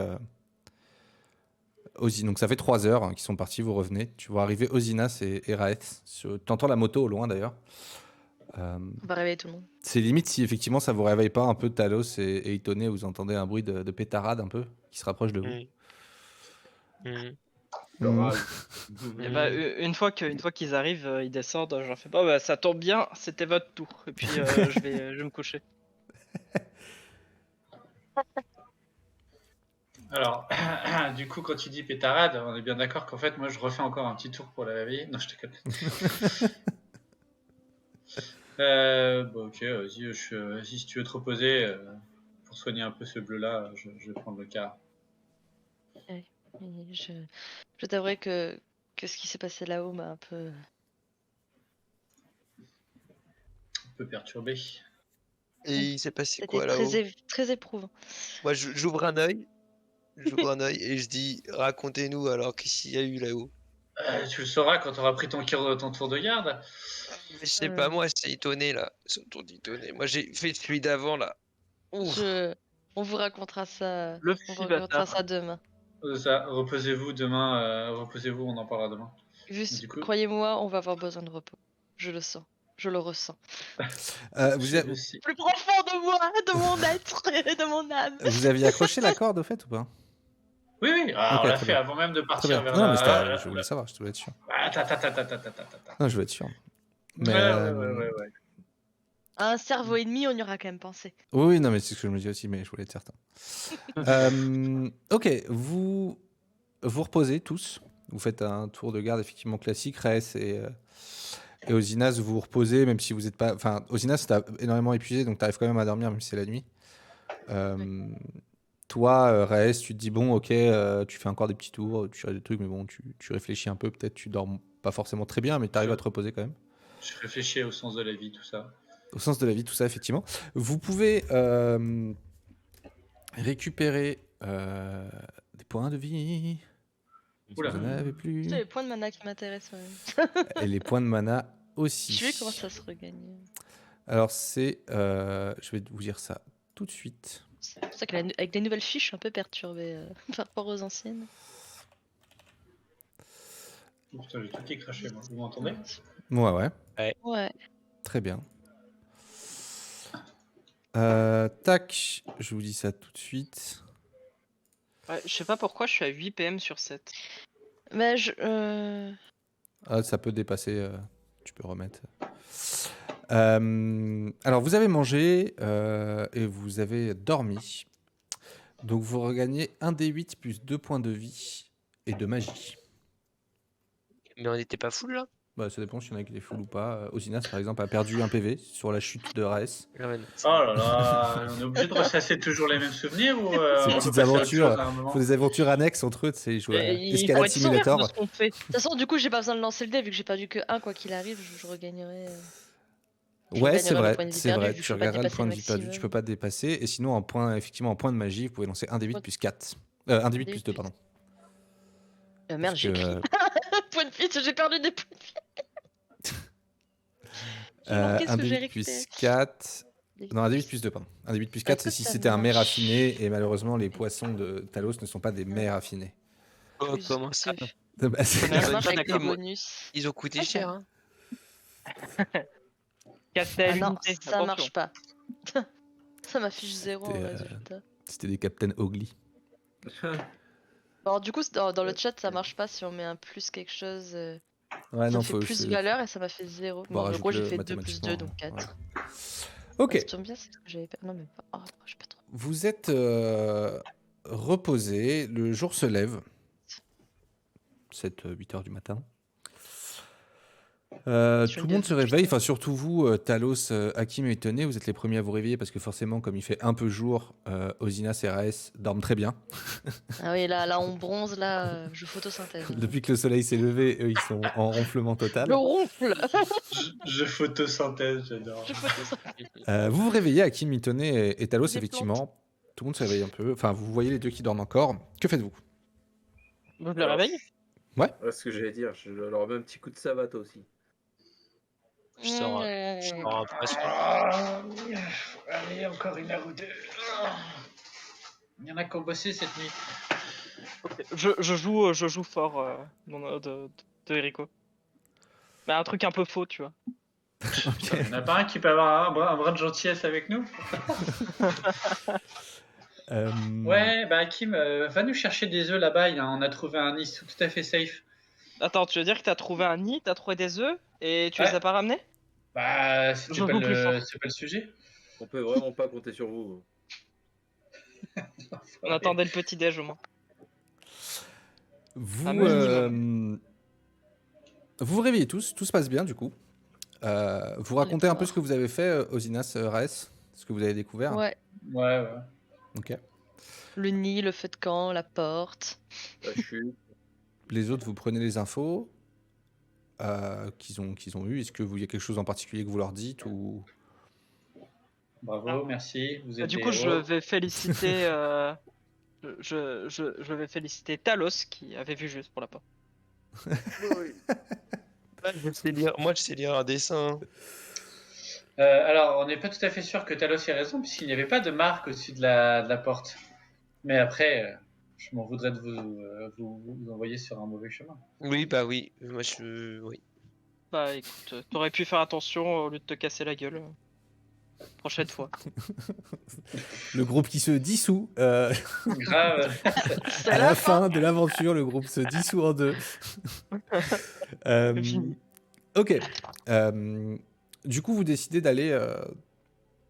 donc ça fait 3 heures qu'ils sont partis, vous revenez. Tu vois arriver Ozinas et Raeth. T'entends la moto au loin d'ailleurs. On va réveiller tout le monde. C'est limite si effectivement ça vous réveille pas un peu Talos et Itonné, vous entendez un bruit de pétarade un peu qui se rapproche de vous. Et bah, une fois qu'ils arrivent, ils descendent, j'en fais pas, bah, ça tombe bien, c'était votre tour. Et puis je vais me coucher. Alors, du coup, quand tu dis pétarade, on est bien d'accord qu'en fait, moi, je refais encore un petit tour pour la réveiller. Non, je te connais. Ok, vas-y, si tu veux te reposer, pour soigner un peu ce bleu-là, je vais prendre le quart. Et je t'avouerai que ce qui s'est passé là-haut m'a un peu. Un peu perturbé. Et il s'est passé C'était quoi là-haut? très éprouvant. Moi, j'ouvre un œil. J'ouvre un œil et je dis, racontez-nous alors qu'est-ce qu'il y a eu là-haut. Tu le sauras quand tu auras pris ton tour de garde. Mais je sais pas, moi, c'est étonné là. Son tour d'étonné. Moi, j'ai fait celui d'avant là. Ouf. On vous racontera ça. Le On petit vous racontera bâtard. ça demain. Ça, reposez-vous demain. Reposez-vous, on en parlera demain. Juste, Du coup- croyez-moi, on va avoir besoin de repos. Je le sens. Je le ressens. Vous, a- Plus profond de moi, de mon être et de mon âme. vous aviez accroché la corde au fait ou pas? Oui, Ok, on l'a très fait bien. avant même de Très partir bien. vers Non, mais la... je voulais savoir, je voulais être sûr. Attends. Non, je voulais être sûr. Mais, Ouais. À un cerveau ennemi, on y aura quand même pensé. Oui, non, mais c'est ce que je me dis aussi, mais je voulais être certain. Ok, vous reposez tous. Vous faites un tour de garde effectivement classique. Rès et Osinas, vous vous reposez, même si vous n'êtes pas. Enfin, Osinas, t'as énormément épuisé, donc tu arrives quand même à dormir, même si c'est la nuit. Toi, Rès, tu te dis, bon, ok, tu fais encore des petits tours, tu fais des trucs, mais bon, tu réfléchis un peu. Peut-être tu dors pas forcément très bien, mais tu arrives à te reposer quand même. Je réfléchis au sens de la vie, tout ça. Au sens de la vie, tout ça, effectivement. Vous pouvez récupérer des points de vie. Oula. Vous n'en avez plus. C'est les points de mana qui m'intéressent. Ouais. Et les points de mana aussi. Tu sais comment ça se regagne. Alors, c'est. Je vais vous dire ça tout de suite. C'est pour ça qu'avec les nouvelles fiches, je suis un peu perturbée par rapport aux anciennes. Oh, putain, j'ai tout écraché, moi. Vous m'entendez? Ouais. Ouais. Très bien. Tac, je vous dis ça tout de suite. Ouais, je sais pas pourquoi je suis à 8 PM sur 7. Mais Ça peut dépasser. Tu peux remettre. Alors, vous avez mangé et vous avez dormi. Donc, vous regagnez 1d8 plus 2 points de vie et de magie. Mais on n'était pas full là? Bah, ça dépend s'il y en a qui est full ou pas. Osinas, par exemple, a perdu un PV sur la chute de Raes. Oh là là, on est obligé de ressasser toujours les mêmes souvenirs ou Ces on peut petites passer à autre aventures. chose à un moment? Faut des aventures annexes entre eux, tu sais, jouer à il faut Escalade être sûr de Simulator. ce qu'on fait. De toute façon, du coup, j'ai pas besoin de lancer le dé vu que j'ai perdu que 1 quoi qu'il arrive, je regagnerai. Ouais, c'est gagnerai le vrai, point de vie c'est perdu, vrai. vu que Tu je peux pas regarderas le dépasser point de le vie perdu, tu maximum. peux pas te dépasser. Et sinon, effectivement, en point de magie, vous pouvez lancer 1d8 plus 4. 1d8 plus 2, pardon. Merde, Parce j'ai que, écrit point de vie, j'ai perdu des points de vie. J'ai manqué ce que j'ai 1d8 plus récupéré. 4. Non, 1d8 plus 2, pardon. 1d8 plus 4, c'est si c'était un mets raffiné. Et malheureusement, les poissons de Talos ne sont pas des mets raffinés. Oh, comment ça? Bah, c'est- Ça marche avec D'accord, des moi. bonus. Ils ont coûté Ah, cher, hein. Castel Ah non, unité, ça attention. marche pas. Ça m'affiche 0 en C'était, résultat. C'était des Captain Ogly. Alors du coup, dans le chat, ça marche pas si on met un plus quelque chose. Ouais, Ça non, fait plus valeur et ça m'a fait 0. Bon, Bon, en gros, j'ai rajoute-le fait 2 plus 2, donc 4. mathématiquement, Ok. Ça tombe bien, c'est ce que j'avais pas. Non, mais pas. Oh, je sais pas trop. Vous êtes reposé, le jour se lève, 7-8 heures du matin. Tout le monde se réveille, enfin surtout vous, Talos, Hakim et Tenay, vous êtes les premiers à vous réveiller parce que forcément, comme il fait un peu jour, Osinas et Raes dorment très bien. Ah oui, là, on bronze, là, je photosynthèse. Depuis que le soleil s'est levé, eux, ils sont en ronflement total. Le ronfle. Je photosynthèse, j'adore. Je photosynthèse. Vous vous réveillez, Hakim, Tenay et Talos, Des effectivement. Tout le monde se réveille un peu. Enfin, vous voyez les deux qui dorment encore. Que faites-vous? Je le réveille. Ouais, ce que j'allais dire, je leur mets un petit coup de savate aussi. Je sors un poisson. Allez, encore une heure ou deux. Il y en a qui ont bossé cette nuit. Je joue fort de Erico. Mais un truc un peu faux, tu vois. Il n'y en a pas un qui peut avoir un bras de gentillesse avec nous? Ouais, bah Hakim, va nous chercher des œufs là-bas. On a trouvé un nid tout à fait safe. Attends, tu veux dire que t'as trouvé un nid, t'as trouvé des œufs et tu Ouais. les as pas ramenés? Bah, c'était Je pas, joue plus fort. c'est pas le sujet. On peut vraiment pas compter sur vous. On attendait le petit déj au moins. Vous Un minimum. vous réveillez tous, tout se passe bien du coup. Vous racontez un peu voir. ce que vous avez fait, Osinas, Raes, ce que vous avez découvert. Ouais. Ouais. Ok. Le nid, le feu de camp, la porte. La chute. Les autres, vous prenez les infos qu'ils ont eues. Est-ce que il y a quelque chose en particulier que vous leur dites ou... Bravo, merci. Vous êtes Du des coup, je héros. vais féliciter. Je vais féliciter Talos qui avait vu juste pour la porte. Moi, je sais lire un dessin. Alors, on n'est pas tout à fait sûr que Talos ait raison, puisqu'il n'y avait pas de marque au-dessus de la porte. Mais après, je m'en voudrais de vous envoyer sur un mauvais chemin. Oui, bah oui. Moi, oui. Bah écoute, t'aurais pu faire attention au lieu de te casser la gueule. Prochaine fois. Le groupe qui se dissout. Grave. C'est À la la fin. fin de l'aventure, le groupe se dissout en deux. Fini. Ok. Du coup, vous décidez d'aller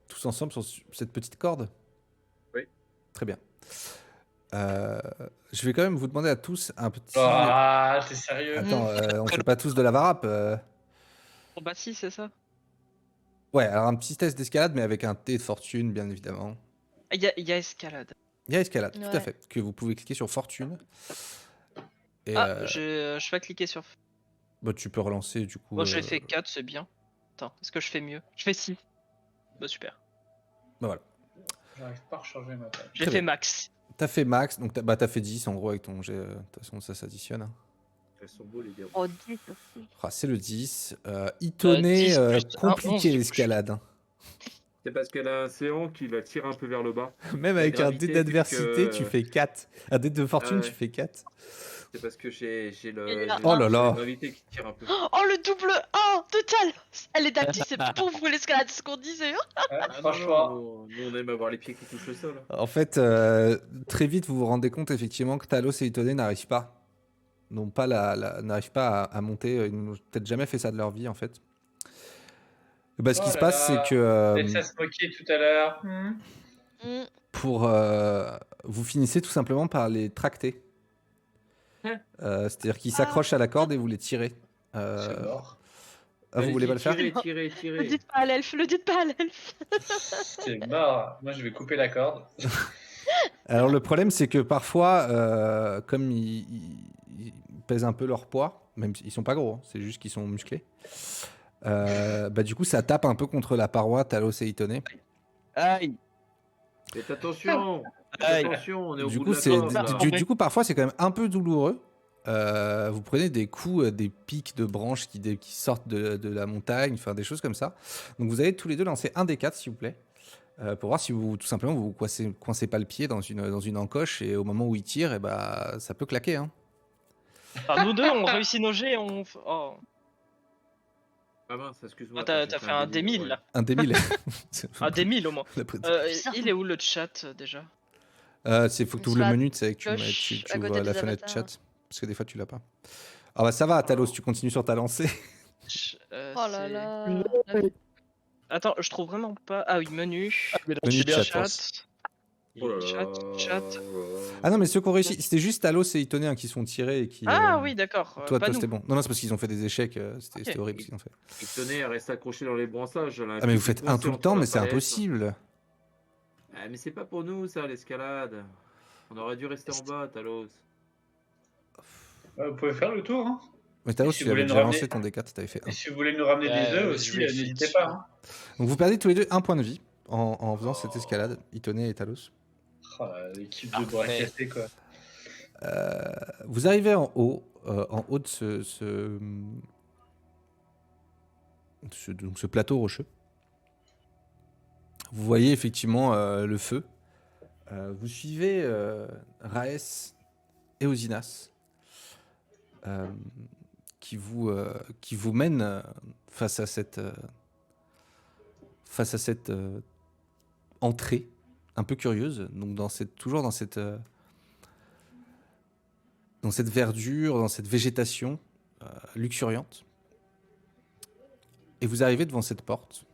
tous ensemble sur cette petite corde. Oui. Très bien. Je vais quand même vous demander à tous un petit... Ah, t'es sérieux? Attends, on fait pas tous de la varap. Oh, bah si, c'est ça. Ouais, alors un petit test d'escalade, mais avec un T de fortune, bien évidemment. Il y a escalade. Il y a escalade, tout à Ouais. fait, que vous pouvez cliquer sur fortune. Et Je vais cliquer sur. bah, tu peux relancer du coup. Moi, j'ai fait 4, c'est bien. Attends, est-ce que je fais mieux? Je fais 6. Bah super. Bah voilà. J'arrive pas à recharger ma page. J'ai Très fait bien. max. T'as fait max, donc t'as fait 10 en gros avec ton jet. De toute façon, ça s'additionne. Elles sont beaux, les gars. Oh, 10 aussi. Ah, c'est le 10. Itonné, 10 plus 1, 11, compliqué du coup, l'escalade. hein. C'est parce qu'elle a un séant qui la tire un peu vers le bas. Même La avec un gravité dé fait d'adversité, que- tu fais 4. Un dé de fortune, Ah ouais. tu fais 4. C'est parce que j'ai Il y a Oh là j'ai là. la gravité qui tire un peu. Oh, le double 1 de Talos. Elle est d'acti, c'est pour vous l'escalade, c'est ce qu'on disait. Hein. Ouais, Ah non, franchement, non, nous on aime avoir les pieds qui touchent le sol. En fait, très vite, vous vous rendez compte effectivement que Talos et Itonné n'arrivent pas. N'arrivent pas à monter. Ils n'ont peut-être jamais fait ça de leur vie en fait. Et bah, ce qui Oh se là passe, là. c'est que et ça se moquait tout à l'heure. Mm. pour vous finissez tout simplement par les tracter. Hein C'est-à-dire qu'ils s'accrochent à la corde et vous les tirez. C'est mort. Ah, vous voulez pas le faire? Tirer. Le dites pas à l'elfe, le dites pas à l'elfe. C'est mort. Moi, je vais couper la corde. Alors le problème, c'est que parfois, comme ils pèsent un peu leur poids, même s'ils sont pas gros, hein, c'est juste qu'ils sont musclés. Bah du coup, ça tape un peu contre la paroi Talos et Itonné. Aïe. Faites attention. Aïe. Attention, on est au Du bout coup, de la corde. là. du coup, parfois, c'est quand même un peu douloureux. Vous prenez des coups, des pics de branches qui sortent de la montagne, enfin des choses comme ça. Donc vous allez tous les deux lancer un des 4, s'il vous plaît, pour voir si vous tout simplement vous coincez pas le pied dans une encoche et au moment où il tire, et bah ça peut claquer. Hein. Enfin, nous deux, on réussit nos jets. Oh. Ah mince, excuse-moi. Ah, t'as j'ai fait un demi, D1000 là. Un des 1000. Un D1000 au moins. Putain. Il est où le chat déjà? C'est faut que tu On ouvres le sera menu, tu sais, que gauche, tu à ouvres côté la des fenêtre avatars. chat, parce que des fois tu l'as pas. Ah bah ça va, Talos, tu continues sur ta lancée. Oh là C'est- là. Attends, je trouve vraiment pas. Ah oui, menu. Menu chat. Chat. Oh là là. Chat. Ah non, mais ceux qui ont réussi, c'était juste Talos et Itonné hein, qui sont tirés et qui. Ah oui, d'accord. Toi, pas nous. c'était bon. Non, c'est parce qu'ils ont fait des échecs. C'était Ok. horrible ce qu'ils ont fait. Et tenez, elle reste accrochée dans les branchages. elle a un Ah mais pied vous qui faites coince un tout le entre temps, la mais c'est falaise. impossible. Ah, mais c'est pas pour nous ça, l'escalade. On aurait dû rester en bas, Talos. Vous pouvez faire le tour. Hein. Mais Talos, Si tu vous avais voulez déjà nous lancé ramener- ton D4, t'avais fait 1. Et si vous voulez nous ramener des œufs aussi, je vais n'hésitez dessus. pas. Hein. Donc vous perdez tous les deux un point de vie en faisant cette escalade, Itonné et Talos. Oh, l'équipe de bras Parfait. cassés, quoi. Vous arrivez en haut de donc ce plateau rocheux. Vous voyez effectivement le feu. Vous suivez Raes et Osinas qui vous mènent face à cette entrée un peu curieuse. Donc toujours dans cette verdure, dans cette végétation luxuriante. Et vous arrivez devant cette porte